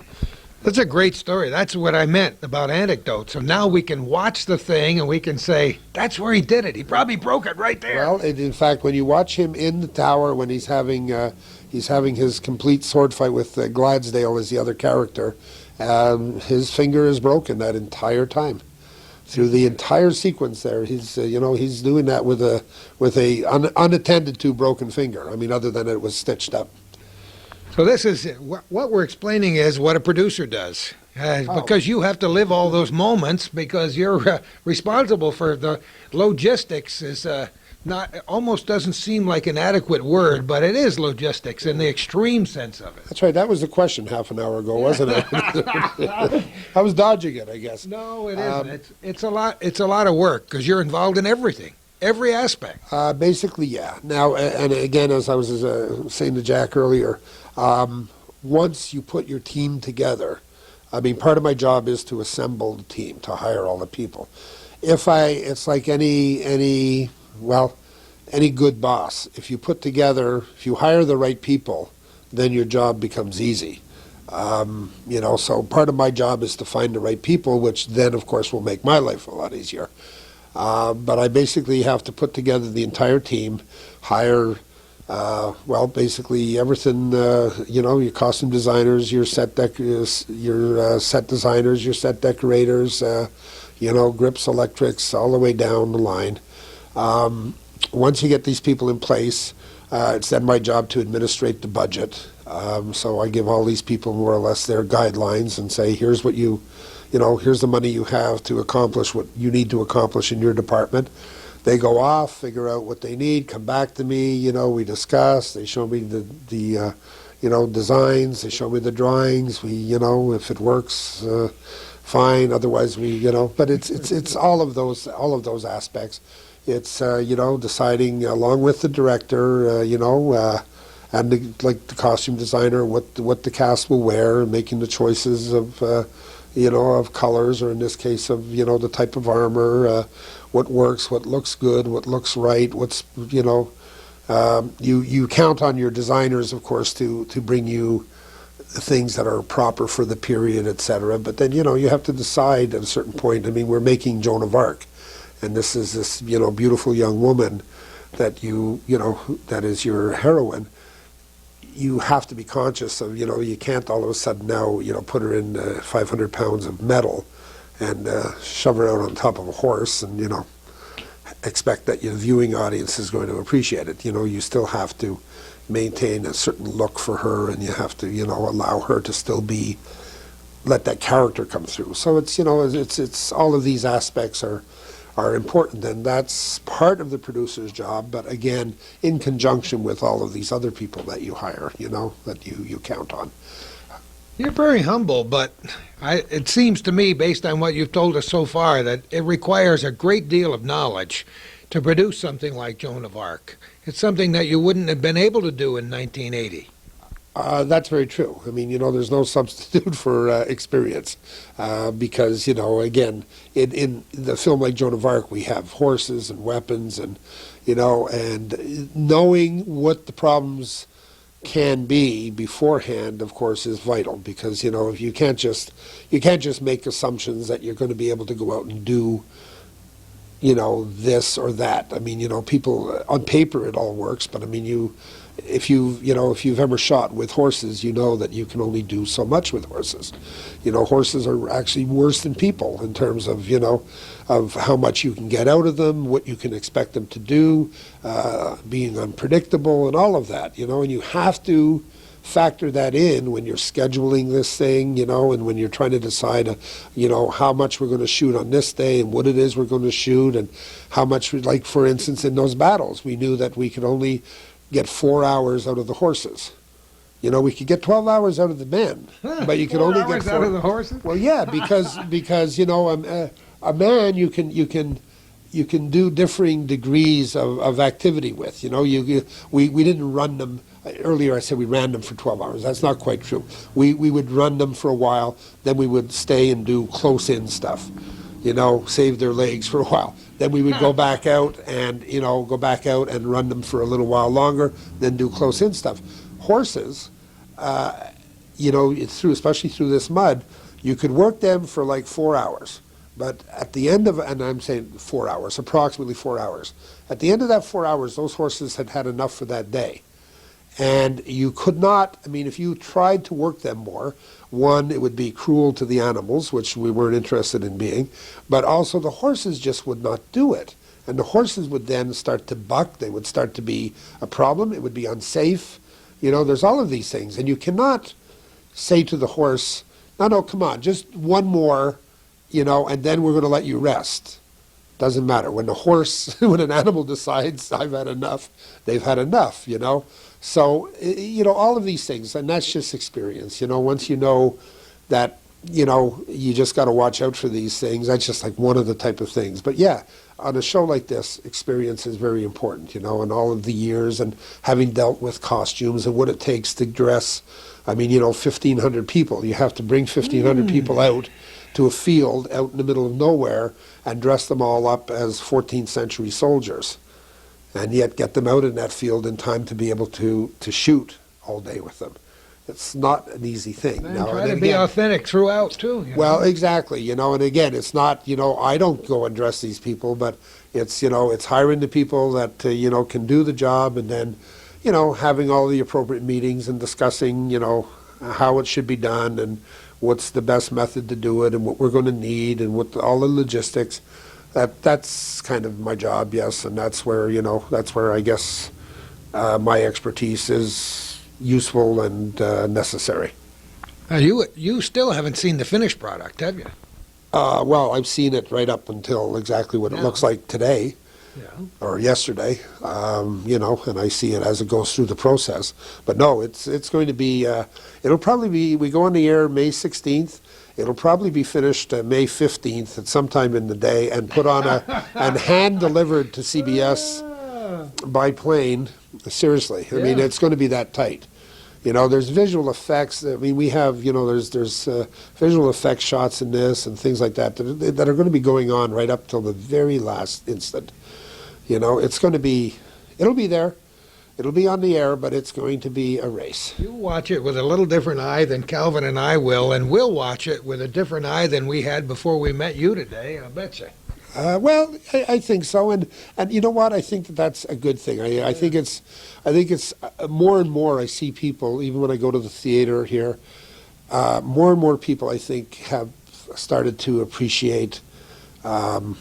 That's a great story. That's what I meant about anecdotes. So now we can watch the thing and we can say, that's where he did it. He probably broke it right there. Well, in fact, when you watch him in the tower, when he's having his complete sword fight with Gladesdale as the other character, his finger is broken that entire time. Through the entire sequence there, he's doing that with a unattended to broken finger. Other than it was stitched up. So this is what we're explaining is what a producer does, because you have to live all those moments because you're responsible for the logistics. Is not almost doesn't seem like an adequate word, but it is logistics in the extreme sense of it. That's right. That was the question half an hour ago, wasn't it? I was dodging it, I guess. No, it isn't. It's a lot. It's a lot of work because you're involved in everything. Every aspect. Basically, yeah. Now, and again, as I was saying to Jack earlier, once you put your team together, part of my job is to assemble the team, to hire all the people. It's like any good boss. If you hire the right people, then your job becomes easy. So part of my job is to find the right people, which then, of course, will make my life a lot easier. But I basically have to put together the entire team, hire, basically everything, your costume designers, your set designers, your set decorators, grips, electrics, all the way down the line. Once you get these people in place, it's then my job to administrate the budget. So I give all these people more or less their guidelines and say, here's what here's the money you have to accomplish what you need to accomplish in your department. They go off, figure out what they need, come back to me, we discuss, they show me the designs, they show me the drawings, if it works, fine, otherwise but it's all of those aspects. It's, deciding along with the director, and the costume designer, what the cast will wear, and making the choices of, of colors, or in this case of, the type of armor, what works, what looks good, what looks right, what's, you count on your designers, of course, to bring you things that are proper for the period, etc. But then, you have to decide at a certain point. We're making Joan of Arc, and this is this, beautiful young woman that that is your heroine. You have to be conscious of, you can't all of a sudden now, put her in 500 pounds of metal and shove her out on top of a horse and, expect that your viewing audience is going to appreciate it. You still have to maintain a certain look for her, and you have to, allow her to still let that character come through. So it's, it's all of these aspects are important, and that's part of the producer's job, but again, in conjunction with all of these other people that you hire, that you count on. You're very humble, but it seems to me, based on what you've told us so far, that it requires a great deal of knowledge to produce something like Joan of Arc. It's something that you wouldn't have been able to do in 1980. That's very true. I mean, there's no substitute for experience because, again, in the film like Joan of Arc, we have horses and weapons and, and knowing what the problems can be beforehand, of course, is vital because, if you can't just make assumptions that you're going to be able to go out and do this or that. I mean, people on paper it all works, but I mean, if you've ever shot with horses, you know that you can only do so much with horses. Horses are actually worse than people in terms of of how much you can get out of them, what you can expect them to do, being unpredictable, and all of that. And you have to factor that in when you're scheduling this thing, and when you're trying to decide, how much we're going to shoot on this day and what it is we're going to shoot and how much, like for instance, in those battles, we knew that we could only get 4 hours out of the horses. We could get 12 hours out of the men, but you could only get 4 out of the horses. Well, yeah, because a man you can do differing degrees of activity with. We didn't run them. Earlier I said we ran them for 12 hours. That's not quite true. We would run them for a while, then we would stay and do close-in stuff. Save their legs for a while. Then we would go back out and run them for a little while longer, then do close-in stuff. Horses, especially through this mud, you could work them for like 4 hours. But at the end of, and I'm saying 4 hours, approximately 4 hours. At the end of that 4 hours, those horses had had enough for that day. And you could not, I mean, if you tried to work them more, one, it would be cruel to the animals, which we weren't interested in being, but also the horses just would not do it. And the horses would then start to buck, they would start to be a problem, it would be unsafe. There's all of these things. And you cannot say to the horse, no, come on, just one more, and then we're going to let you rest. Doesn't matter. When when an animal decides, I've had enough, they've had enough, So, all of these things, and that's just experience. Once you know that, you just got to watch out for these things, that's just like one of the type of things. But yeah, on a show like this, experience is very important, and all of the years and having dealt with costumes and what it takes to dress. I mean, 1,500 people. You have to bring 1,500 people out to a field out in the middle of nowhere and dress them all up as 14th century soldiers. And yet get them out in that field in time to be able to shoot all day with them. It's not an easy thing. And try to be authentic throughout, too. Well, exactly. And again, it's not, I don't go and dress these people, but it's, it's hiring the people that, can do the job and then, having all the appropriate meetings and discussing, how it should be done and what's the best method to do it and what we're going to need and what all the logistics. That's kind of my job, yes, and that's where I guess my expertise is useful and necessary. You still haven't seen the finished product, have you? Well, I've seen it right up until exactly what it looks like today, or yesterday, and I see it as it goes through the process. But no, it's going to be. It'll probably be. We go on the air May 16th. It'll probably be finished May 15th at some time in the day and put on and hand-delivered to CBS by plane. Seriously. I mean, it's going to be that tight. There's visual effects. I mean, we have, there's visual effects shots in this and things like that that are going to be going on right up till the very last instant. It's going to be, it'll be there. It'll be on the air, but it's going to be a race. You watch it with a little different eye than Calvin and I will, and we'll watch it with a different eye than we had before we met you today, I bet you. Well, I think so, and you know what? I think that's a good thing. I think it's more and more I see people, even when I go to the theater here, more and more people I think have started to appreciate, film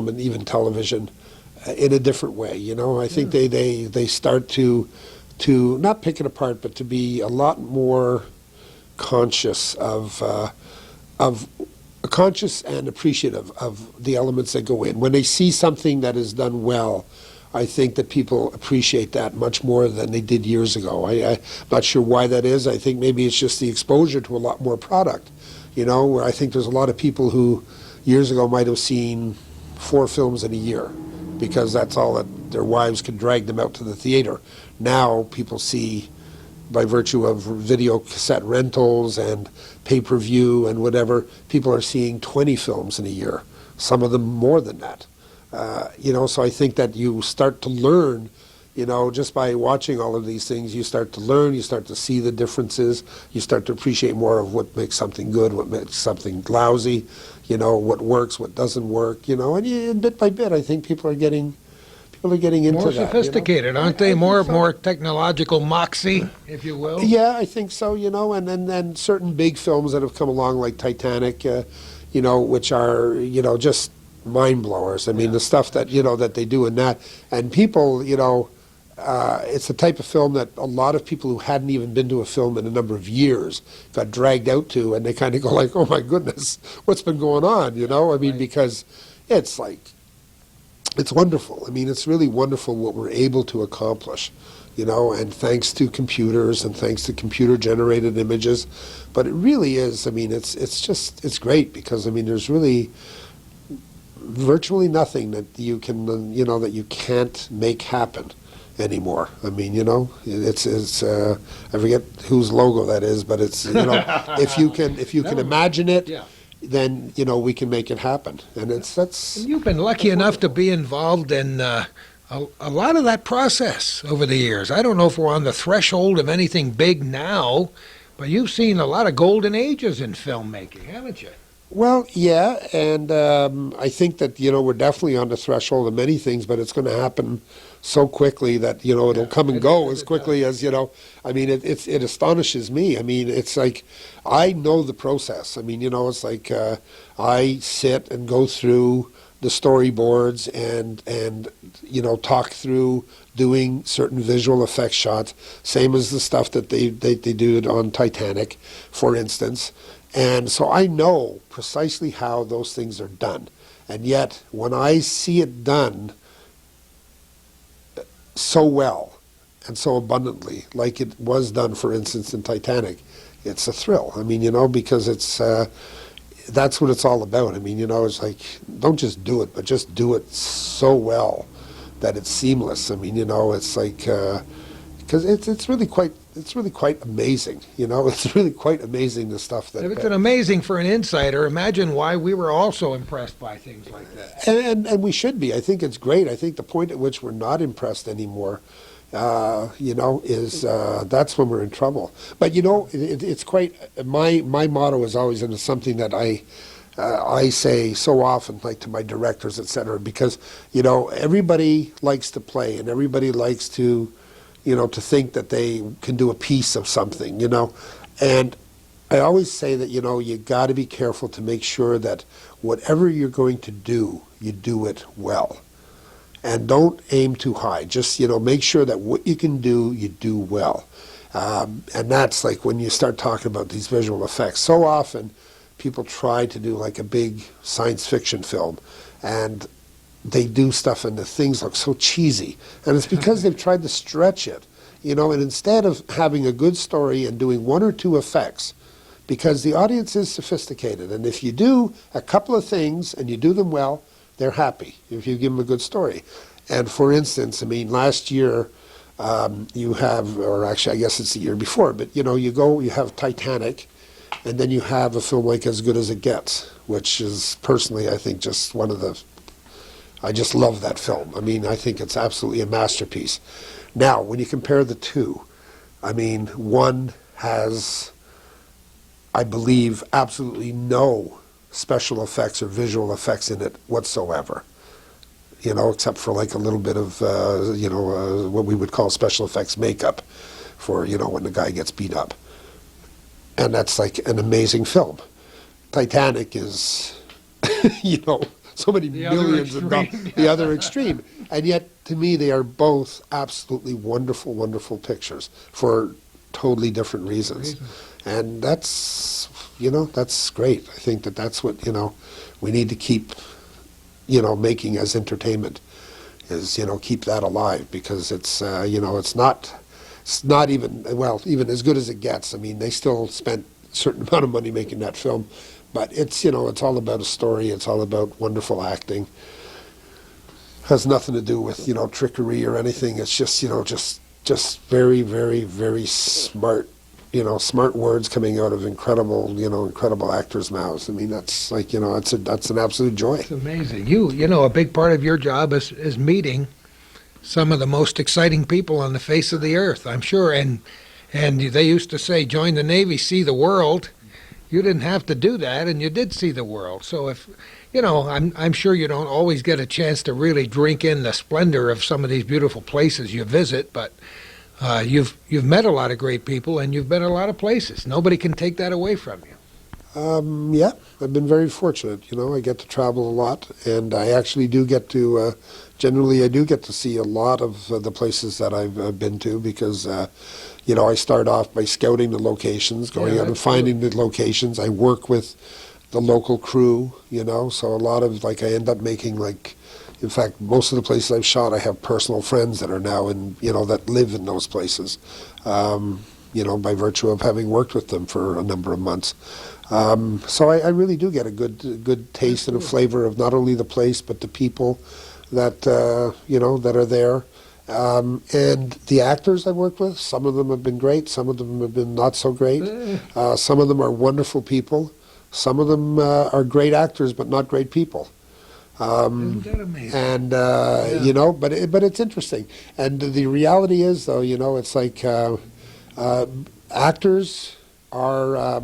and even television in a different way. I think they start to not pick it apart, but to be a lot more conscious of conscious and appreciative of the elements that go in. When they see something that is done well, I think that people appreciate that much more than they did years ago. I'm not sure why that is. I think maybe it's just the exposure to a lot more product. Where I think there's a lot of people who years ago might have seen 4 films in a year because that's all that their wives could drag them out to the theater. Now people see, by virtue of video cassette rentals and pay-per-view and whatever, people are seeing 20 films in a year, some of them more than that. So I think that you start to learn, just by watching all of these things, you start to learn, you start to see the differences, you start to appreciate more of what makes something good, what makes something lousy, what works, what doesn't work, and bit by bit, I think people are getting into More that. sophisticated, aren't they? More technological moxie, if you will. Yeah, I think so, and then certain big films that have come along like Titanic, which are, just mind blowers. I mean, the stuff that, that they do in that. And people, it's the type of film that a lot of people who hadn't even been to a film in a number of years got dragged out to, and they kind of go like, oh my goodness, what's been going on, I mean, because it's like, it's wonderful. I mean, it's really wonderful what we're able to accomplish, and thanks to computers and thanks to computer-generated images. But it really is, I mean, it's great because, I mean, there's really virtually nothing that you can, that you can't make happen anymore. I mean, it's I forget whose logo that is, but it's, if you can imagine it, Yeah. then we can make it happen, and that's. You've been lucky enough to be involved in a lot of that process over the years. I don't know if we're on the threshold of anything big now, but you've seen a lot of golden ages in filmmaking, haven't you? Well, yeah, and I think that we're definitely on the threshold of many things, but it's going to happen so quickly that it'll come and go as quickly as I mean, it astonishes me. I mean, it's like I know the process. I mean, it's like I sit and go through the storyboards and talk through doing certain visual effects shots, same as the stuff that they do on Titanic, for instance. And so I know precisely how those things are done. And yet, when I see it done so well and so abundantly, like it was done, for instance, in Titanic, it's a thrill. I mean, because it's that's what it's all about. I mean, it's like, don't just do it, but just do it so well that it's seamless. I mean, it's like, because it's really quite amazing. It's really quite amazing, the stuff that. If it's amazing for an insider, imagine why we were also impressed by things like that. And we should be. I think it's great. I think the point at which we're not impressed anymore, is that's when we're in trouble. But it's quite. My motto is always, and it's something that I say so often, like to my directors, etc. Because everybody likes to play, and everybody likes to. To think that they can do a piece of something, And I always say that, you got to be careful to make sure that whatever you're going to do, you do it well. And don't aim too high. Just, make sure that what you can do, you do well. And that's like when you start talking about these visual effects. So often people try to do like a big science fiction film, and they do stuff and the things look so cheesy. And it's because they've tried to stretch it, and instead of having a good story and doing one or two effects, because the audience is sophisticated, and if you do a couple of things and you do them well, they're happy if you give them a good story. And for instance, I mean, last year you have, or actually I guess it's the year before, but you have Titanic, and then you have a film like As Good as It Gets, which is personally, I think, just one of the. I just love that film. I mean, I think it's absolutely a masterpiece. Now, when you compare the two, I mean, one has, I believe, absolutely no special effects or visual effects in it whatsoever, except for like a little bit of, what we would call special effects makeup for, when the guy gets beat up. And that's like an amazing film. Titanic is, so many millions of dollars, the other extreme. And yet, to me, they are both absolutely wonderful, wonderful pictures for totally different reasons. And that's, that's great. I think that's what, we need to keep, making as entertainment is, keep that alive, because it's, it's not even, well, even As Good as It Gets. I mean, they still spent a certain amount of money making that film. But it's, it's all about a story. It's all about wonderful acting. has nothing to do with, trickery or anything. It's just, just very, very, very smart, smart words coming out of incredible actors' mouths. I mean, that's like, that's an absolute joy. It's amazing. A big part of your job is meeting some of the most exciting people on the face of the earth, I'm sure. And they used to say, join the Navy, see the world. You didn't have to do that, and you did see the world. So if, I'm sure you don't always get a chance to really drink in the splendor of some of these beautiful places you visit, but you've met a lot of great people, and you've been a lot of places. Nobody can take that away from you. Yeah, I've been very fortunate. I get to travel a lot, and I actually do get to, generally I do get to see a lot of the places that I've been to because, I start off by scouting the locations, going out and finding the locations. I work with the local crew, so a lot of, I end up making, in fact, most of the places I've shot, I have personal friends that are now in, that live in those places, by virtue of having worked with them for a number of months. So I really do get a good taste and a flavor of not only the place, but the people that, that are there. And the actors I worked with, some of them have been great, some of them have been not so great. Some of them are wonderful people. Some of them are great actors, but not great people. Isn't that amazing? And, but it's interesting. And the reality is, though, it's like actors are,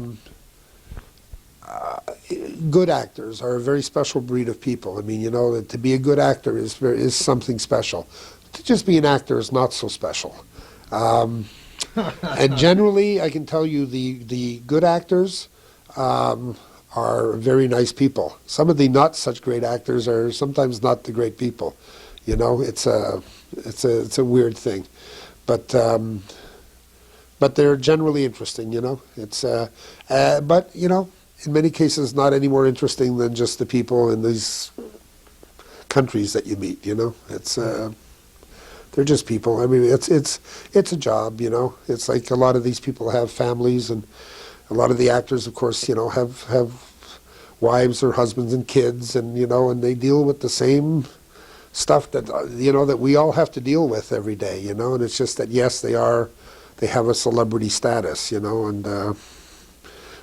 good actors are a very special breed of people. I mean, to be a good actor is something special. To just be an actor is not so special. And generally, I can tell you the good actors are very nice people. Some of the not such great actors are sometimes not the great people. It's a weird thing, but they're generally interesting. It's but in many cases not any more interesting than just the people in these countries that you meet. It's they're just people. I mean, it's a job. It's like a lot of these people have families, and a lot of the actors, of course, have wives or husbands and kids, and and they deal with the same stuff that that we all have to deal with every day. And it's just that yes, they have a celebrity status, and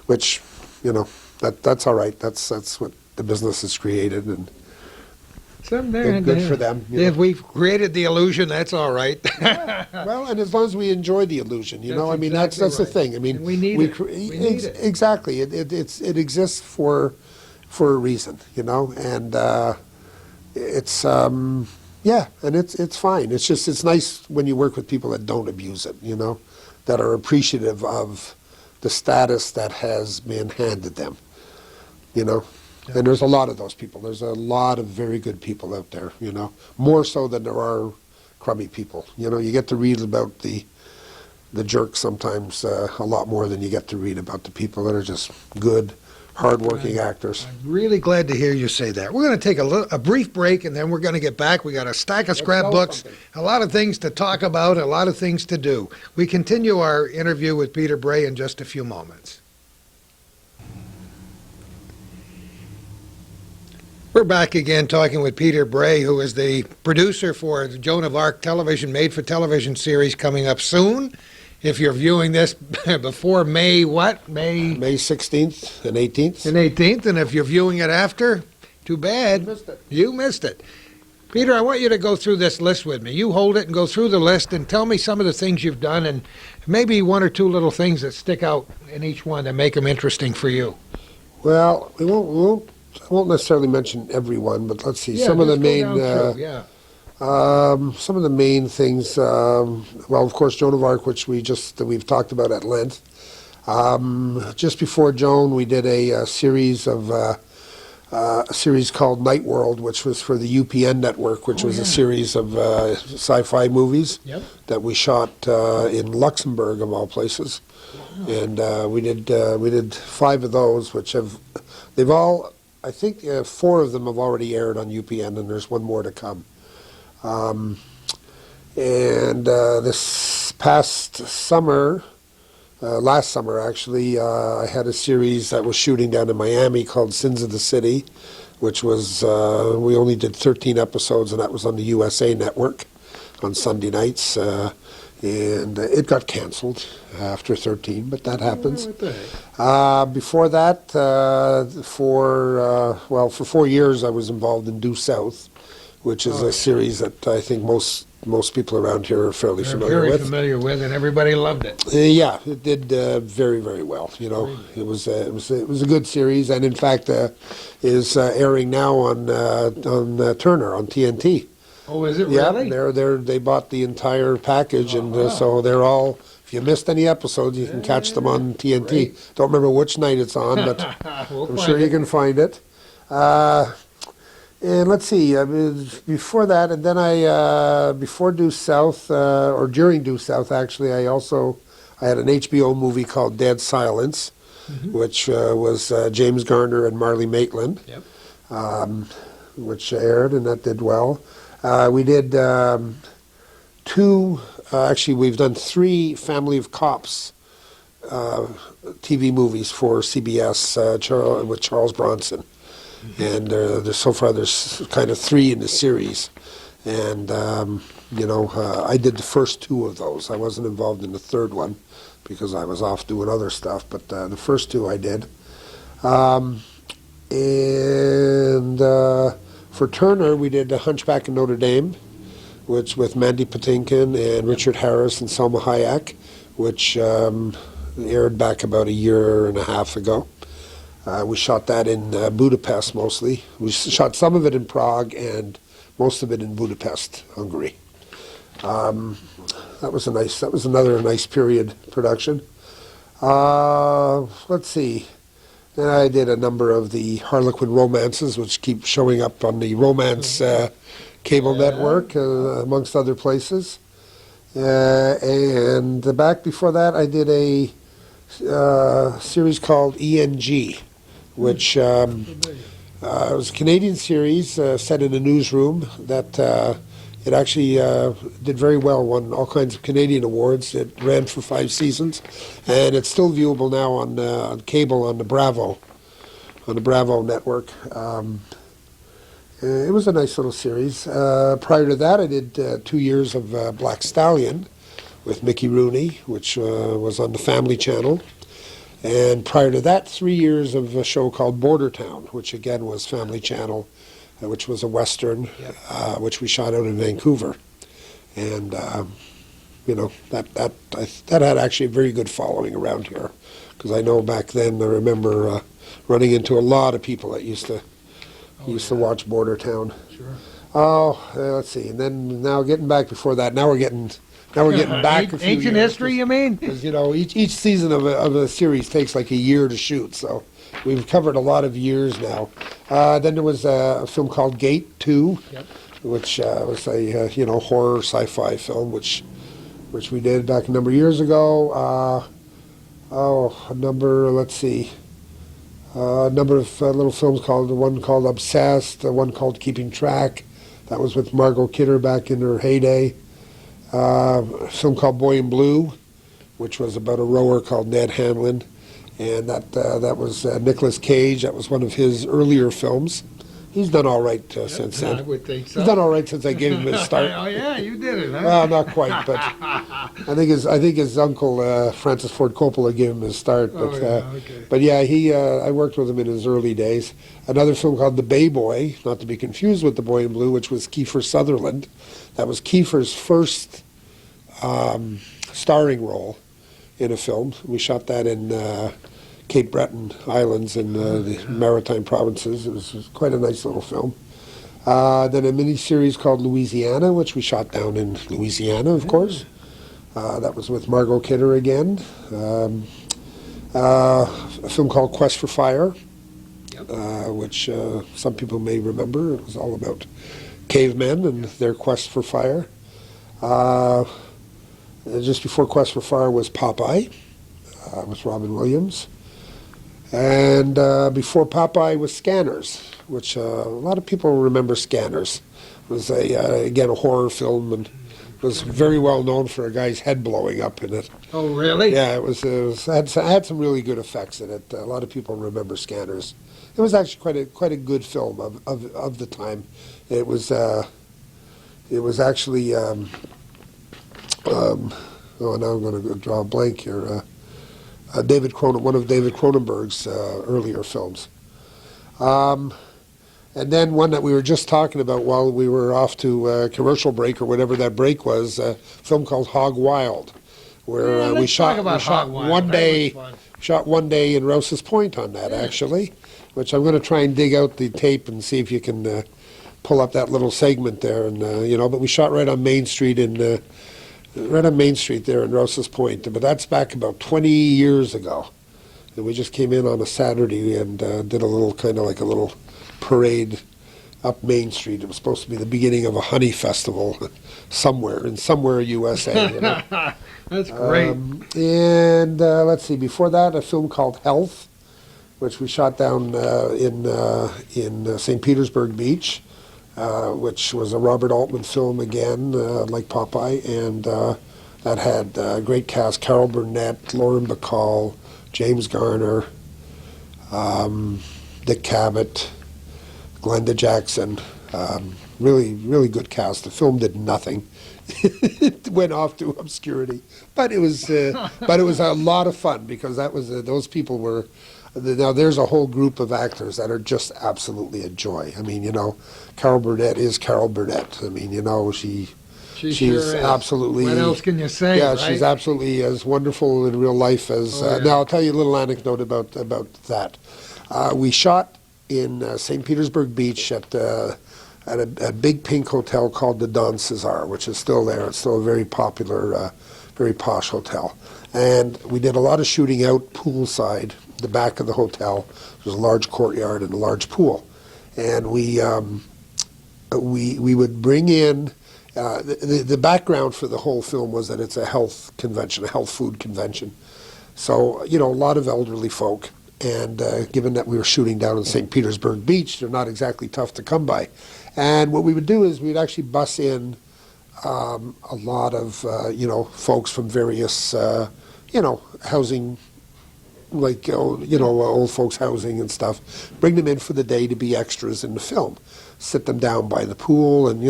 which that's all right. That's what the business has created, and good for them. If we've created the illusion, that's all right. Well, and as long as we enjoy the illusion, I mean, that's the thing. I mean, and we need it. Exactly. It exists for a reason, and it's and it's fine. It's nice when you work with people that don't abuse it, that are appreciative of the status that has been handed them, And there's a lot of those people. There's a lot of very good people out there, more so than there are crummy people. You get to read about the jerks sometimes a lot more than you get to read about the people that are just good, hard-working actors. I'm really glad to hear you say that. We're going to take a brief break, and then we're going to get back. We got a stack of scrapbooks, a lot of things to talk about, a lot of things to do. We continue our interview with Peter Bray in just a few moments. We're back again talking with Peter Bray, who is the producer for the Joan of Arc television, made-for-television series coming up soon. If you're viewing this before May what? May 16th and 18th. And 18th, and if you're viewing it after, too bad. You missed it. Peter, I want you to go through this list with me. You hold it and go through the list and tell me some of the things you've done and maybe one or two little things that stick out in each one that make them interesting for you. Well, I won't necessarily mention everyone, but let's see. Some of the main, some of the main things. Well, of course, Joan of Arc, which we've talked about at length. Just before Joan, we did a series called Night World, which was for the UPN network, which was a series of sci-fi movies that we shot in Luxembourg, of all places. And we did 5 of those, which they've all. I think 4 of them have already aired on UPN, and there's one more to come. And this past summer, last summer, actually, I had a series that was shooting down in Miami called Sins of the City, which was, we only did 13 episodes, and that was on the USA Network on Sunday nights. And it got canceled after 13, but that happens. What the heck? Before that, for 4 years, I was involved in Due South, which is a series that I think most people around here are fairly They're familiar very with. familiar with, and everybody loved it. Yeah, it did very, very well. You know, it was a good series, and in fact, is airing now on Turner on TNT. Oh, is it Yeah, really? they bought the entire package, and so they're all. If you missed any episodes, you can catch them on TNT. Great. Don't remember which night it's on, but We'll I'm find sure you it. can find it. And let's see, I mean, before that, and then before Due South, or during Due South, actually, I had an HBO movie called Dead Silence, which was James Garner and Marley Maitland, Yep. which aired, and that did well. We did we've done 3 Family of Cops TV movies for CBS with Charles Bronson. And so far there's kind of 3 in the series. And, I did the first 2 of those. I wasn't involved in the third one because I was off doing other stuff, but the first 2 I did. For Turner, we did The Hunchback of Notre Dame, which with Mandy Patinkin and Richard Harris and Selma Hayek, which aired back about a year and a half ago. We shot that in Budapest mostly. We shot some of it in Prague and most of it in Budapest, Hungary. That was another nice period production. Let's see. Then I did a number of the Harlequin romances, which keep showing up on the romance cable network, amongst other places. And back before that, I did a series called ENG, which was a Canadian series set in a newsroom that it actually did very well, won all kinds of Canadian awards. It ran for 5 seasons, and it's still viewable now on cable on the Bravo network. It was a nice little series. Prior to that, I did 2 years of Black Stallion with Mickey Rooney, which was on the Family Channel. And prior to that, 3 years of a show called Border Town, which again was Family Channel, which was a Western, which we shot out in Vancouver. And, that had actually a very good following around here. Because I know back then, I remember running into a lot of people that used to watch Border Town. Sure. Let's see. And then now getting back before that, now we're getting back a few Ancient years, history, you mean? because each season of a series takes like a year to shoot, so we've covered a lot of years now. Then there was a film called Gate 2, Yep. which was a horror sci-fi film, which we did back a number of years ago. A number of little films one called Obsessed, one called Keeping Track. That was with Margot Kidder back in her heyday. A film called Boy in Blue, which was about a rower called Ned Hanlon, and that was Nicolas Cage. That was one of his earlier films. He's done all right since then. I would think so. He's done all right since I gave him his start. Oh, yeah, you did it, huh? Well, not quite, but I think his uncle Francis Ford Coppola gave him his start. But okay. but yeah, I worked with him in his early days. Another film called The Bay Boy, not to be confused with The Boy in Blue, which was Kiefer Sutherland. That was Kiefer's first starring role in a film. We shot that in Cape Breton Islands in the Maritime Provinces. It was quite a nice little film. Then a mini-series called Louisiana, which we shot down in Louisiana, of course. That was with Margot Kidder again. A film called Quest for Fire, which some people may remember. It was all about cavemen and their quest for fire. Just before Quest for Fire was Popeye, with Robin Williams. And before Popeye was Scanners, which a lot of people remember Scanners. It was, again, a horror film, and was very well known for a guy's head blowing up in it. Oh, really? Yeah, had some really good effects in it. A lot of people remember Scanners. It was actually quite a good film of the time. It was actually oh, now I'm going to draw a blank here. One of David Cronenberg's earlier films. And then one that we were just talking about while we were off to commercial break or whatever that break was, a film called Hog Wild, where we shot one day in Rouse's Point on that, actually, which I'm going to try and dig out the tape and see if you can pull up that little segment there. And but we shot right on Main Street there in Rouse's Point. But that's back about 20 years ago. And we just came in on a Saturday and did a little kind of like a little parade up Main Street. It was supposed to be the beginning of a honey festival somewhere USA. You know? That's great. And let's see, before that, a film called Health, which we shot down in St. Petersburg Beach, which was a Robert Altman film again, like Popeye, and that had a great cast: Carol Burnett, Lauren Bacall, James Garner, Dick Cavett, Glenda Jackson. Really, really good cast. The film did nothing. It went off to obscurity, but it was a lot of fun because that was those people were. Now there's a whole group of actors that are just absolutely a joy. I mean, Carol Burnett is Carol Burnett. I mean, she's sure is. Absolutely. What else can you say? Yeah, right? she's absolutely as wonderful in real life as. Oh, yeah. Now I'll tell you a little anecdote about that. We shot in St. Petersburg Beach at a big pink hotel called the Don Cesar, which is still there. It's still a very popular, very posh hotel. And we did a lot of shooting out poolside, the back of the hotel. There's a large courtyard and a large pool. And we would bring in, the background for the whole film was that it's a health convention, a health food convention. So, a lot of elderly folk. And given that we were shooting down in St. Petersburg Beach, they're not exactly tough to come by. And what we would do is we'd actually bus in a lot of, folks from various, housing, like, old folks housing and stuff, bring them in for the day to be extras in the film. Sit them down by the pool and,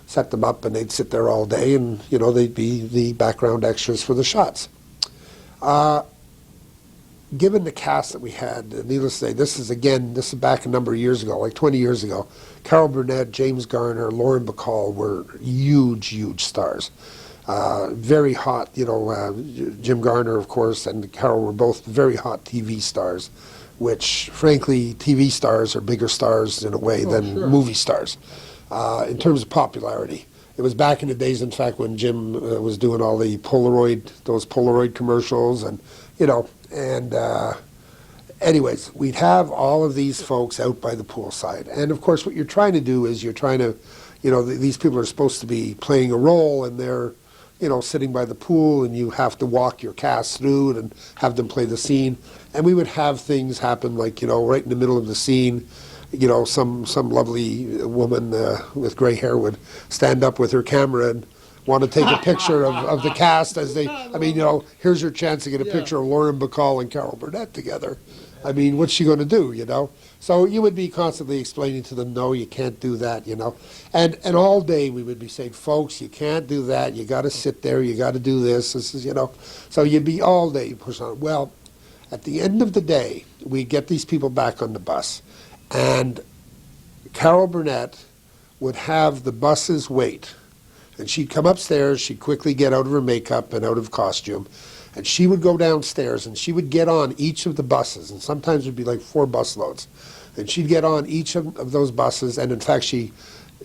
set them up, and they'd sit there all day and, they'd be the background extras for the shots. Given the cast that we had, needless to say, this is back a number of years ago, like 20 years ago. Carol Burnett, James Garner, Lauren Bacall were huge stars. Very hot, Jim Garner, of course, and Carol were both very hot TV stars, which, frankly, TV stars are bigger stars in a way than movie stars in terms of popularity. It was back in the days, in fact, when Jim was doing all the those Polaroid commercials, and anyways, we'd have all of these folks out by the poolside. And of course, what you're trying to do is these people are supposed to be playing a role, and they're, sitting by the pool, and you have to walk your cast through it and have them play the scene. And we would have things happen like, right in the middle of the scene, some lovely woman with gray hair would stand up with her camera and want to take a picture of the cast as they, here's your chance to get a picture of Lauren Bacall and Carol Burnett together. I mean, what's she going to do, So you would be constantly explaining to them, no, you can't do that, And all day we would be saying, folks, you can't do that. You got to sit there. You got to do this. This is, So you'd be all day pushing on. Well, at the end of the day, we get these people back on the bus, and Carol Burnett would have the buses wait. And she'd come upstairs, she'd quickly get out of her makeup and out of costume, and she would go downstairs and she would get on each of the buses, and sometimes it'd be like 4 bus loads. And she'd get on each of those buses, and in fact,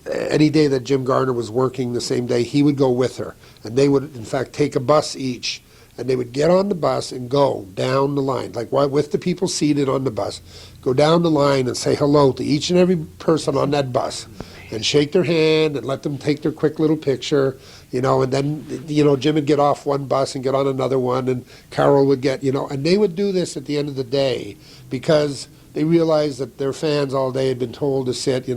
any day that Jim Garner was working the same day, he would go with her. And they would, in fact, take a bus each, and they would get on the bus and go down the line, like with the people seated on the bus, go down the line and say hello to each and every person on that bus, and shake their hand and let them take their quick little picture, and then, Jim would get off one bus and get on another one, and Carol would get, and they would do this at the end of the day because they realized that their fans all day had been told to sit,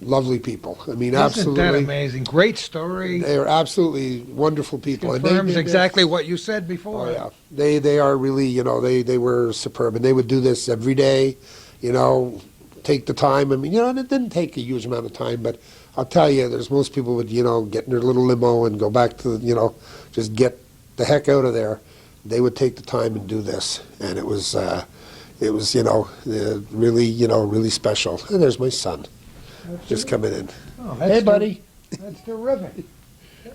lovely people. I mean, Isn't absolutely. that amazing? Great story. They are absolutely wonderful people. And Confirms did exactly this. what you said before. Oh yeah, they are really, they were superb, and they would do this every day, take the time. I mean, and it didn't take a huge amount of time, but I'll tell you, there's most people would, get in their little limo and go back to, just get the heck out of there. They would take the time and do this, and it was, really, really special. And there's my son, just coming in. Oh, Hey, buddy. That's terrific.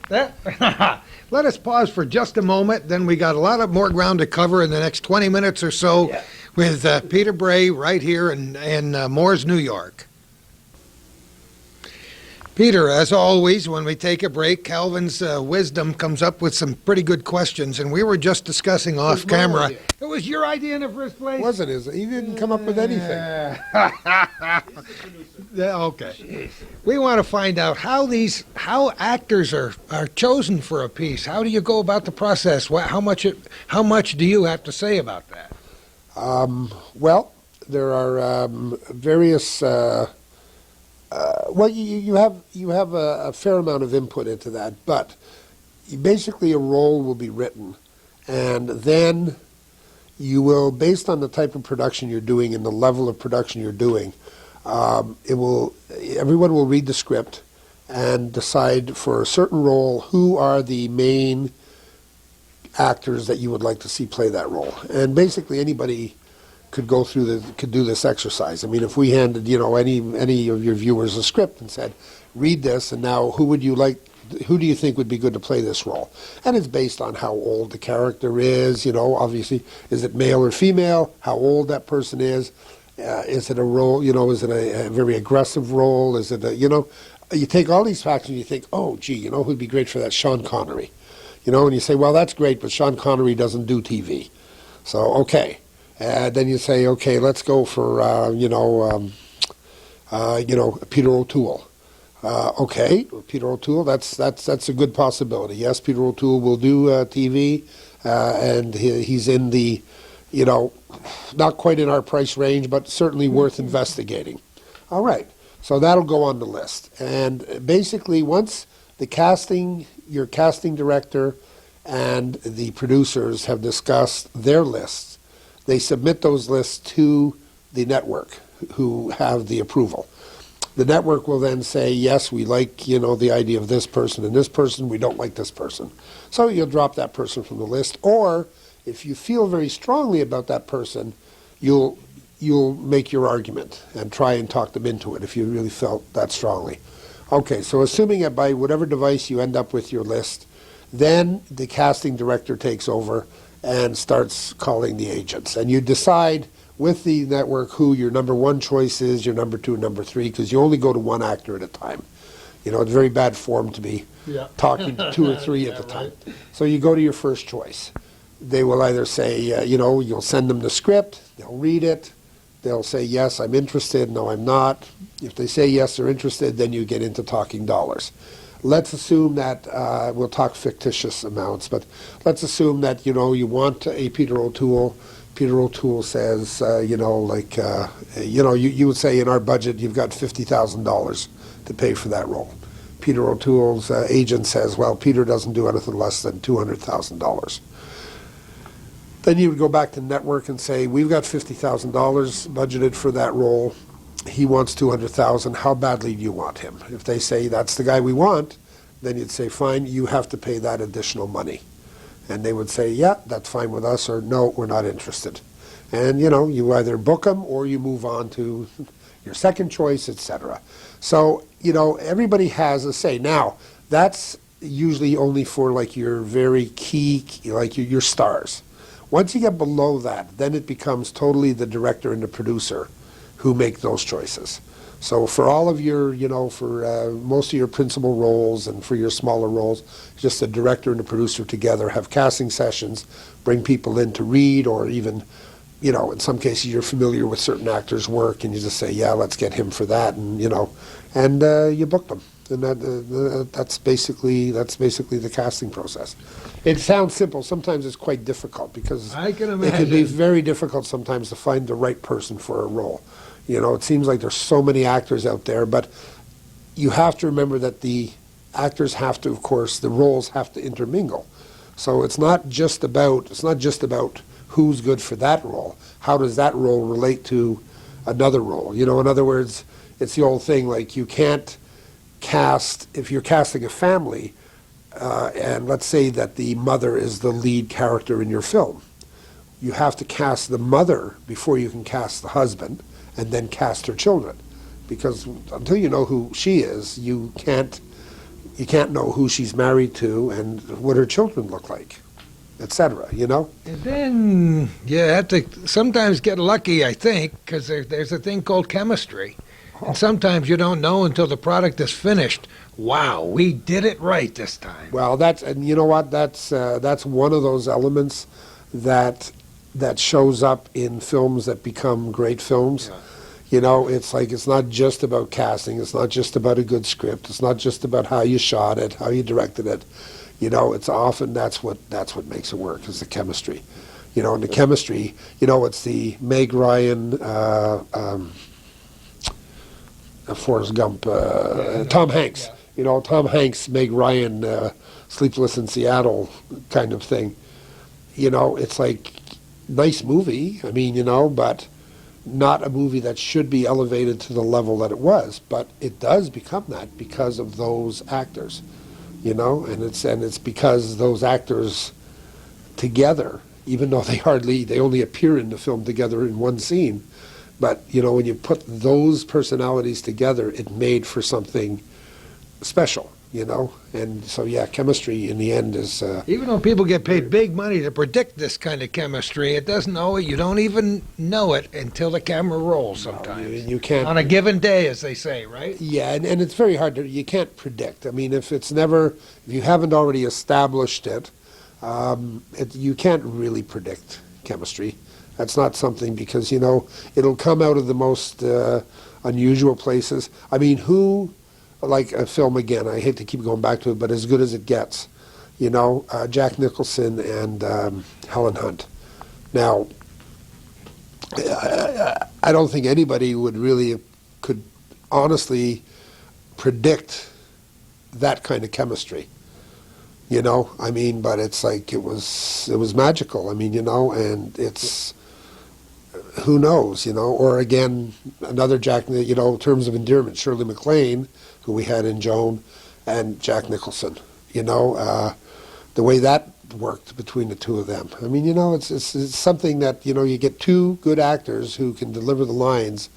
Let us pause for just a moment. Then we got a lot of more ground to cover in the next 20 minutes or so with Peter Bray right here in Mooers, New York. Peter, as always, when we take a break, Calvin's wisdom comes up with some pretty good questions, and we were just discussing off camera. idea. It was your idea in the first place? Wasn't his? He didn't come up with anything. Yeah, okay. We want to find out how actors are chosen for a piece. How do you go about the process? How much do you have to say about that? Well, there are various. You have a fair amount of input into that, but basically a role will be written, and then you will, based on the type of production you're doing and the level of production you're doing, everyone will read the script and decide for a certain role who are the main actors that you would like to see play that role. And basically anybody could do this exercise. I mean, if we handed, any of your viewers a script and said, read this, and now who do you think would be good to play this role? And it's based on how old the character is, obviously, is it male or female, how old that person is it a role, is it a very aggressive role, is it you take all these factors and you think, oh, gee, who'd be great for that? Sean Connery. And you say, well, that's great, but Sean Connery doesn't do TV. So, okay. Then you say, okay, let's go for, Peter O'Toole. Okay, Peter O'Toole, that's a good possibility. Yes, Peter O'Toole will do TV, and he's in the, not quite in our price range, but certainly worth investigating. All right, so that'll go on the list. And basically, once your casting director and the producers have discussed their lists, they submit those lists to the network who have the approval. The network will then say, yes, we like, the idea of this person and this person, we don't like this person. So you'll drop that person from the list, or if you feel very strongly about that person, you'll make your argument and try and talk them into it if you really felt that strongly. Okay, so assuming that by whatever device you end up with your list, then the casting director takes over and starts calling the agents. And you decide with the network who your number one choice is, your number two, number three, because you only go to one actor at a time. It's very bad form to be talking to two or three at a time. Right. So you go to your first choice. They will either say, you'll send them the script, they'll read it, they'll say, yes, I'm interested, no, I'm not. If they say yes, they're interested, then you get into talking dollars. Let's assume that, we'll talk fictitious amounts, but let's assume that, you want a Peter O'Toole. Peter O'Toole says, you would say in our budget you've got $50,000 to pay for that role. Peter O'Toole's agent says, well, Peter doesn't do anything less than $200,000. Then you would go back to network and say, we've got $50,000 budgeted for that role. He wants $200,000. How badly do you want him? If they say that's the guy we want, then you'd say, fine, you have to pay that additional money. And they would say, yeah, that's fine with us, or no, we're not interested. And, you either book them or you move on to your second choice, etc. So, everybody has a say. Now, that's usually only for like your very key, like your stars. Once you get below that, then it becomes totally the director and the producer who make those choices. So for all of your, for most of your principal roles and for your smaller roles, just the director and the producer together have casting sessions, bring people in to read, or even, in some cases you're familiar with certain actors' work and you just say, yeah, let's get him for that, and, and you book them. And that's basically the casting process. It sounds simple. Sometimes it's quite difficult because I can imagine. It can be very difficult sometimes to find the right person for a role. It seems like there's so many actors out there, but you have to remember that the actors have to, of course, the roles have to intermingle. So it's not just about who's good for that role. How does that role relate to another role? You know, in other words, it's the old thing, like you can't cast, if you're casting a family, and let's say that the mother is the lead character in your film, you have to cast the mother before you can cast the husband, and then cast her children. Because until you know who she is, you can't know who she's married to and what her children look like, etc., you know? And then you have to sometimes get lucky, I think, because there's a thing called chemistry. And sometimes you don't know until the product is finished. Wow, we did it right this time. Well, and you know what? That's one of those elements that shows up in films that become great films. Yeah. You know, it's like, it's not just about casting. It's not just about a good script. It's not just about how you shot it, how you directed it. You know, it's often that's what makes it work, is the chemistry. You know, and the chemistry, you know, it's the Meg Ryan, Forrest Gump, Tom Hanks. Yeah. You know, Tom Hanks, Meg Ryan, Sleepless in Seattle kind of thing. You know, it's like, nice movie, I mean, you know, but not a movie that should be elevated to the level that it was. But it does become that because of those actors, you know, and it's because those actors together, even though they only appear in the film together in one scene, but, you know, when you put those personalities together, it made for something special, you know. And so, yeah, chemistry in the end is... Even though people get paid big money to predict this kind of chemistry, it doesn't always, you don't even know it until the camera rolls sometimes. You can't... On a given day, as they say, right? Yeah, and it's very hard to... You can't predict. I mean, if you haven't already established it, you can't really predict chemistry. That's not something, because, you know, it'll come out of the most unusual places. I mean, like a film, again, I hate to keep going back to it, but As Good as It Gets, you know, Jack Nicholson and Helen Hunt. Now, I don't think anybody could honestly predict that kind of chemistry. You know, I mean, but it's like, it was magical. I mean, you know, and it's... Who knows, you know? Or again, another Jack, you know, in terms of endearment, Shirley MacLaine, who we had in Joan, and Jack Nicholson, you know, the way that worked between the two of them. I mean, you know, it's something that, you know, you get two good actors who can deliver the lines,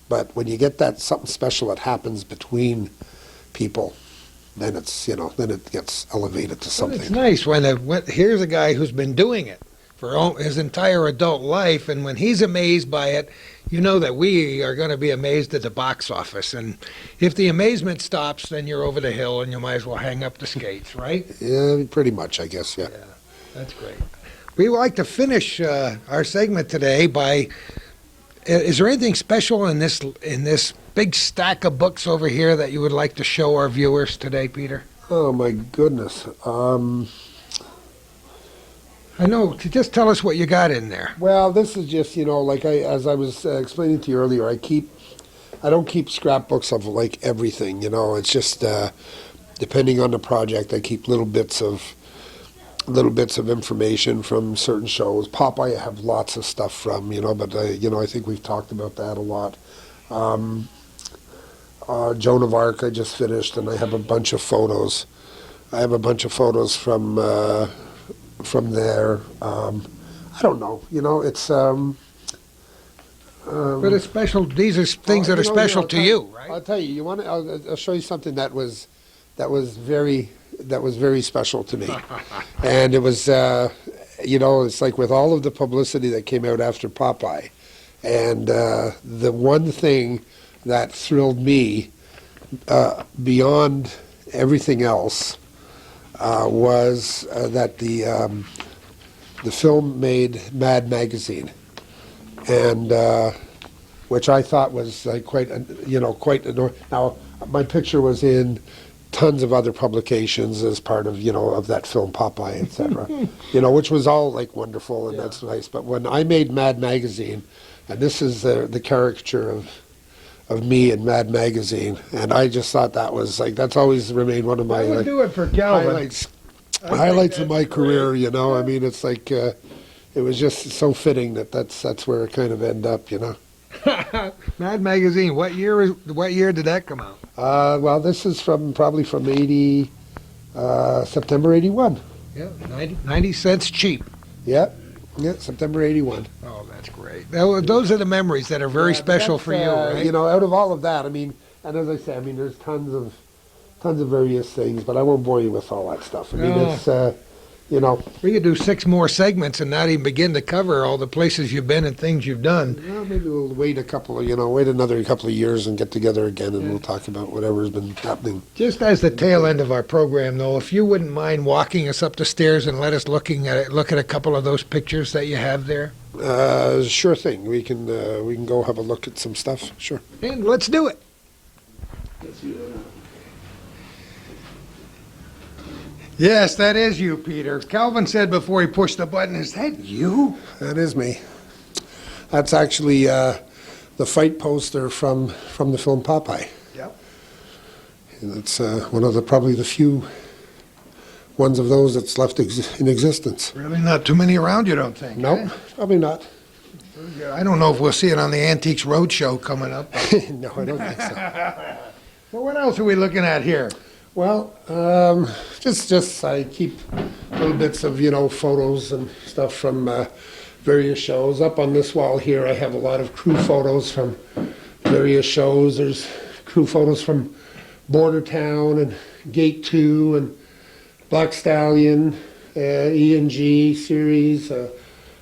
but when you get that something special that happens between people, then it's, you know, then it gets elevated to something. Well, it's nice when here's a guy who's been doing it for his entire adult life, and when he's amazed by it, you know that we are going to be amazed at the box office. And if the amazement stops, then you're over the hill and you might as well hang up the skates, right? Yeah, pretty much, I guess, yeah. Yeah, that's great. We would like to finish our segment today by, is there anything special in this big stack of books over here that you would like to show our viewers today, Peter? Oh, my goodness. I know, just tell us what you got in there. Well, this is just, you know, like as I was explaining to you earlier, I don't keep scrapbooks of like everything, you know. It's just depending on the project, I keep little bits of information from certain shows. Popeye, I have lots of stuff from, you know, but you know, I think we've talked about that a lot. Joan of Arc I just finished, and I have a bunch of photos. I have a bunch of photos from there. I don't know, you know, it's... But it's special. These are things that are special to you, right? I'll tell you. I'll show you something that was very special to me, and it was you know, it's like with all of the publicity that came out after Popeye, and the one thing that thrilled me beyond everything else was that the film made Mad Magazine, and which I thought was like quite. Now my picture was in tons of other publications as part of, you know, of that film Popeye, etc. You know, which was all like wonderful, and that's nice. But when I made Mad Magazine, and this is the caricature of me in Mad Magazine, and I just thought that was like that's always remained one of my I would do it for Calvin. highlights of my career. You know, I mean, it's like it was just so fitting that that's where it kind of ended up. You know. Mad Magazine. What year did that come out? Well, this is probably from September 81. Yeah, 90 cents cheap. Yeah, September 81. Oh, that's great. Those are the memories that are very special for you, right? You know, out of all of that, I mean, and as I say, I mean, there's tons of various things, but I won't bore you with all that stuff. I mean, it's, you know. We could do 6 more segments and not even begin to cover all the places you've been and things you've done. Well, maybe we'll wait another couple of years and get together again, and we'll talk about whatever's been happening. Just as the tail end of our program, though, if you wouldn't mind walking us up the stairs and let us look at a couple of those pictures that you have there. Sure thing. We can go have a look at some stuff. Sure. And let's do it. Yes, that is you, Peter. Calvin said before he pushed the button, "Is that you?" That is me. That's actually the fight poster from the film Popeye. Yep. And it's one of probably the few ones of those that's left in existence. Really not too many around, you don't think? Nope, eh? probably not. I don't know if we'll see it on the Antiques Roadshow coming up. No, I don't think so. So what else are we looking at here? Well, just I keep little bits of photos and stuff from various shows. Up on this wall here, I have a lot of crew photos from various shows. There's crew photos from Border Town and Gate 2 and Black Stallion, E&G series,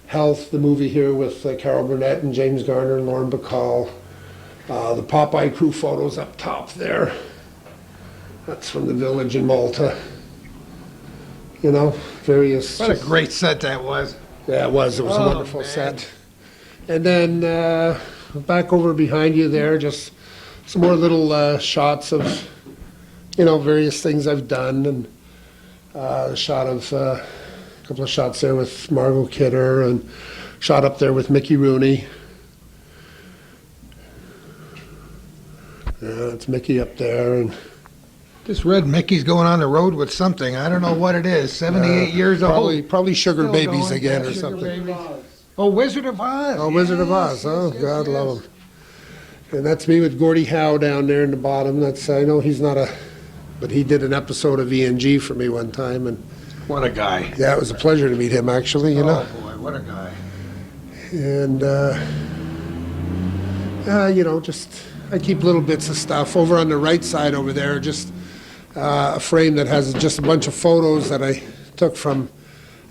Health, the movie here with Carol Burnett and James Garner and Lauren Bacall. The Popeye crew photos up top there. That's from the village in Malta. You know, various. What a great set that was. Yeah, it was. It was a wonderful set. And then back over behind you there, just some more little shots of, various things I've done, and a couple of shots there with Margot Kidder, and shot up there with Mickey Rooney. Yeah, it's Mickey up there, and. Just read Mickey's going on the road with something. I don't know what it is. 78 years old. Probably Sugar Still Babies going. again Yeah, or Sugar something. Babies. Oh, Wizard of Oz. Oh, Wizard of Oz. Oh, Yes, God yes. love him. And that's me with Gordie Howe down there in the bottom. I know he's not but he did an episode of E&G for me one time, and What a guy. yeah, it was a pleasure to meet him actually. Oh, boy, what a guy. And just I keep little bits of stuff over on the right side over there. Just a frame that has just a bunch of photos that I took from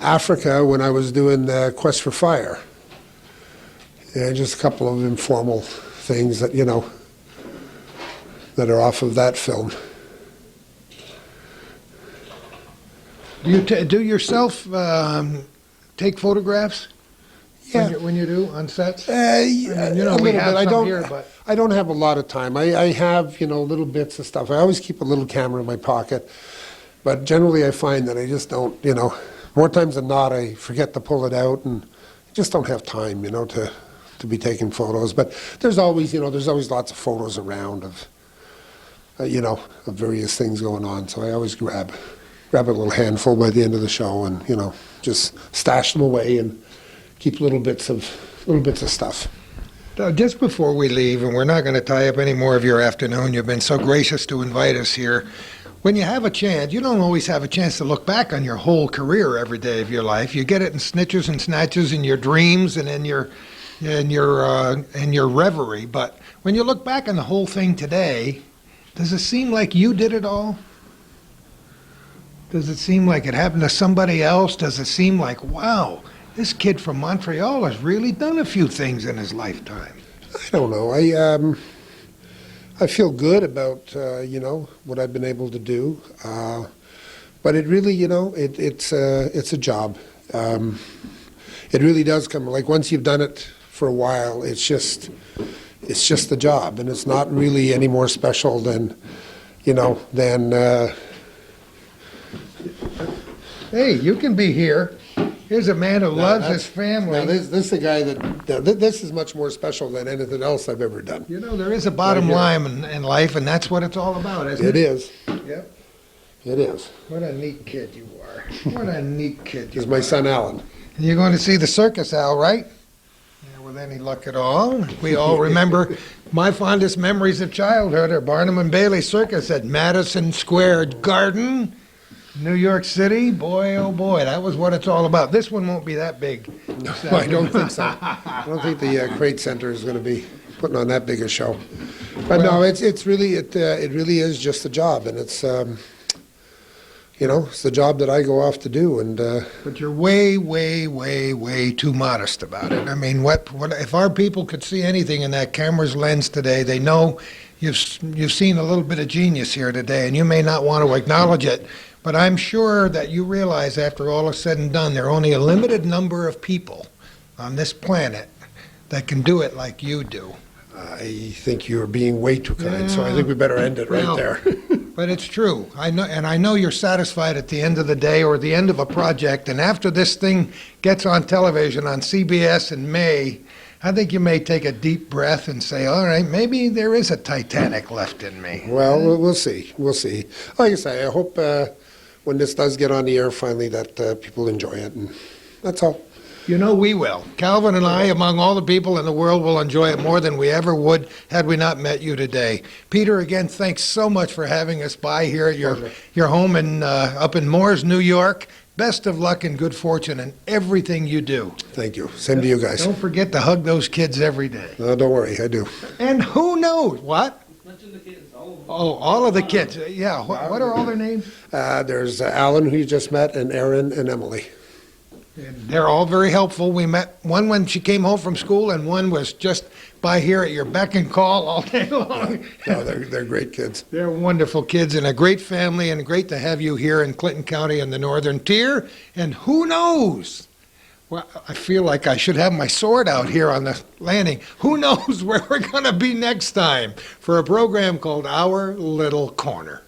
Africa when I was doing Quest for Fire. And just a couple of informal things that that are off of that film. Do you do yourself take photographs? Yeah. When you do on sets? A we little bit. have I some don't. here, but- I don't have a lot of time. I have little bits of stuff. I always keep a little camera in my pocket, but generally I find that I just don't. More times than not, I forget to pull it out, and I just don't have time. To be taking photos. But there's always lots of photos around of various things going on. So I always grab a little handful by the end of the show, and just stash them away and keep little bits of stuff. Just before we leave, and we're not going to tie up any more of your afternoon, you've been so gracious to invite us here. When you have a chance, you don't always have a chance to look back on your whole career every day of your life. You get it in snitches and snatches in your dreams and in your reverie. But when you look back on the whole thing today, does it seem like you did it all? Does it seem like it happened to somebody else? Does it seem like, wow, this kid from Montreal has really done a few things in his lifetime? I don't know. I feel good about what I've been able to do, but it really it's a job. It really does come like once you've done it for a while, it's just a job, and it's not really any more special than. Hey, you can be here. Here's a man who loves that's- his family. Now, this is a guy this is much more special than anything else I've ever done. You know, there is a bottom Right here. line in life, and that's what it's all about, isn't it? It is. Yep. It is. What a neat kid you are. What a neat kid you This is my are. son, Alan. And you're going to see the circus, Al, right? Yeah, with any luck at all. We all remember my fondest memories of childhood are Barnum and Bailey Circus at Madison Square Garden, New York City. Boy, oh boy, that was what it's all about. This one won't be that big. No, I don't think so. I don't think the Crate Center is going to be putting on that big a show. But no, it's really it really is just a job, and it's it's the job that I go off to do, and But you're way, way, way, way too modest about it. I mean, what if our people could see anything in that camera's lens today? They know you've seen a little bit of genius here today, and you may not want to acknowledge it, but I'm sure that you realize after all is said and done, there are only a limited number of people on this planet that can do it like you do. I think you're being way too kind. So I think we better end it right Well, there. But it's true. I know you're satisfied at the end of the day or the end of a project, and after this thing gets on television on CBS in May, I think you may take a deep breath and say, all right, maybe there is a Titanic left in me. Well, we'll see. We'll see. Like I say, I hope when this does get on the air finally that people enjoy it, and that's all. You know we will. Calvin and I, among all the people in the world, will enjoy it more than we ever would had we not met you today. Peter, again, thanks so much for having us by here at your home up in Mooers, New York. Best of luck and good fortune in everything you do. Thank you. Same to you guys. Don't forget to hug those kids every day. No, don't worry, I do. And who knows what? Mention the kids. Oh, all of the kids. Yeah. What are all their names? There's Alan, who you just met, and Aaron and Emily. And they're all very helpful. We met one when she came home from school, and one was just by here at your beck and call all day long. No, they're great kids. They're wonderful kids and a great family, and great to have you here in Clinton County in the Northern Tier. And who knows? Well, I feel like I should have my sword out here on the landing. Who knows where we're going to be next time for a program called Our Little Corner.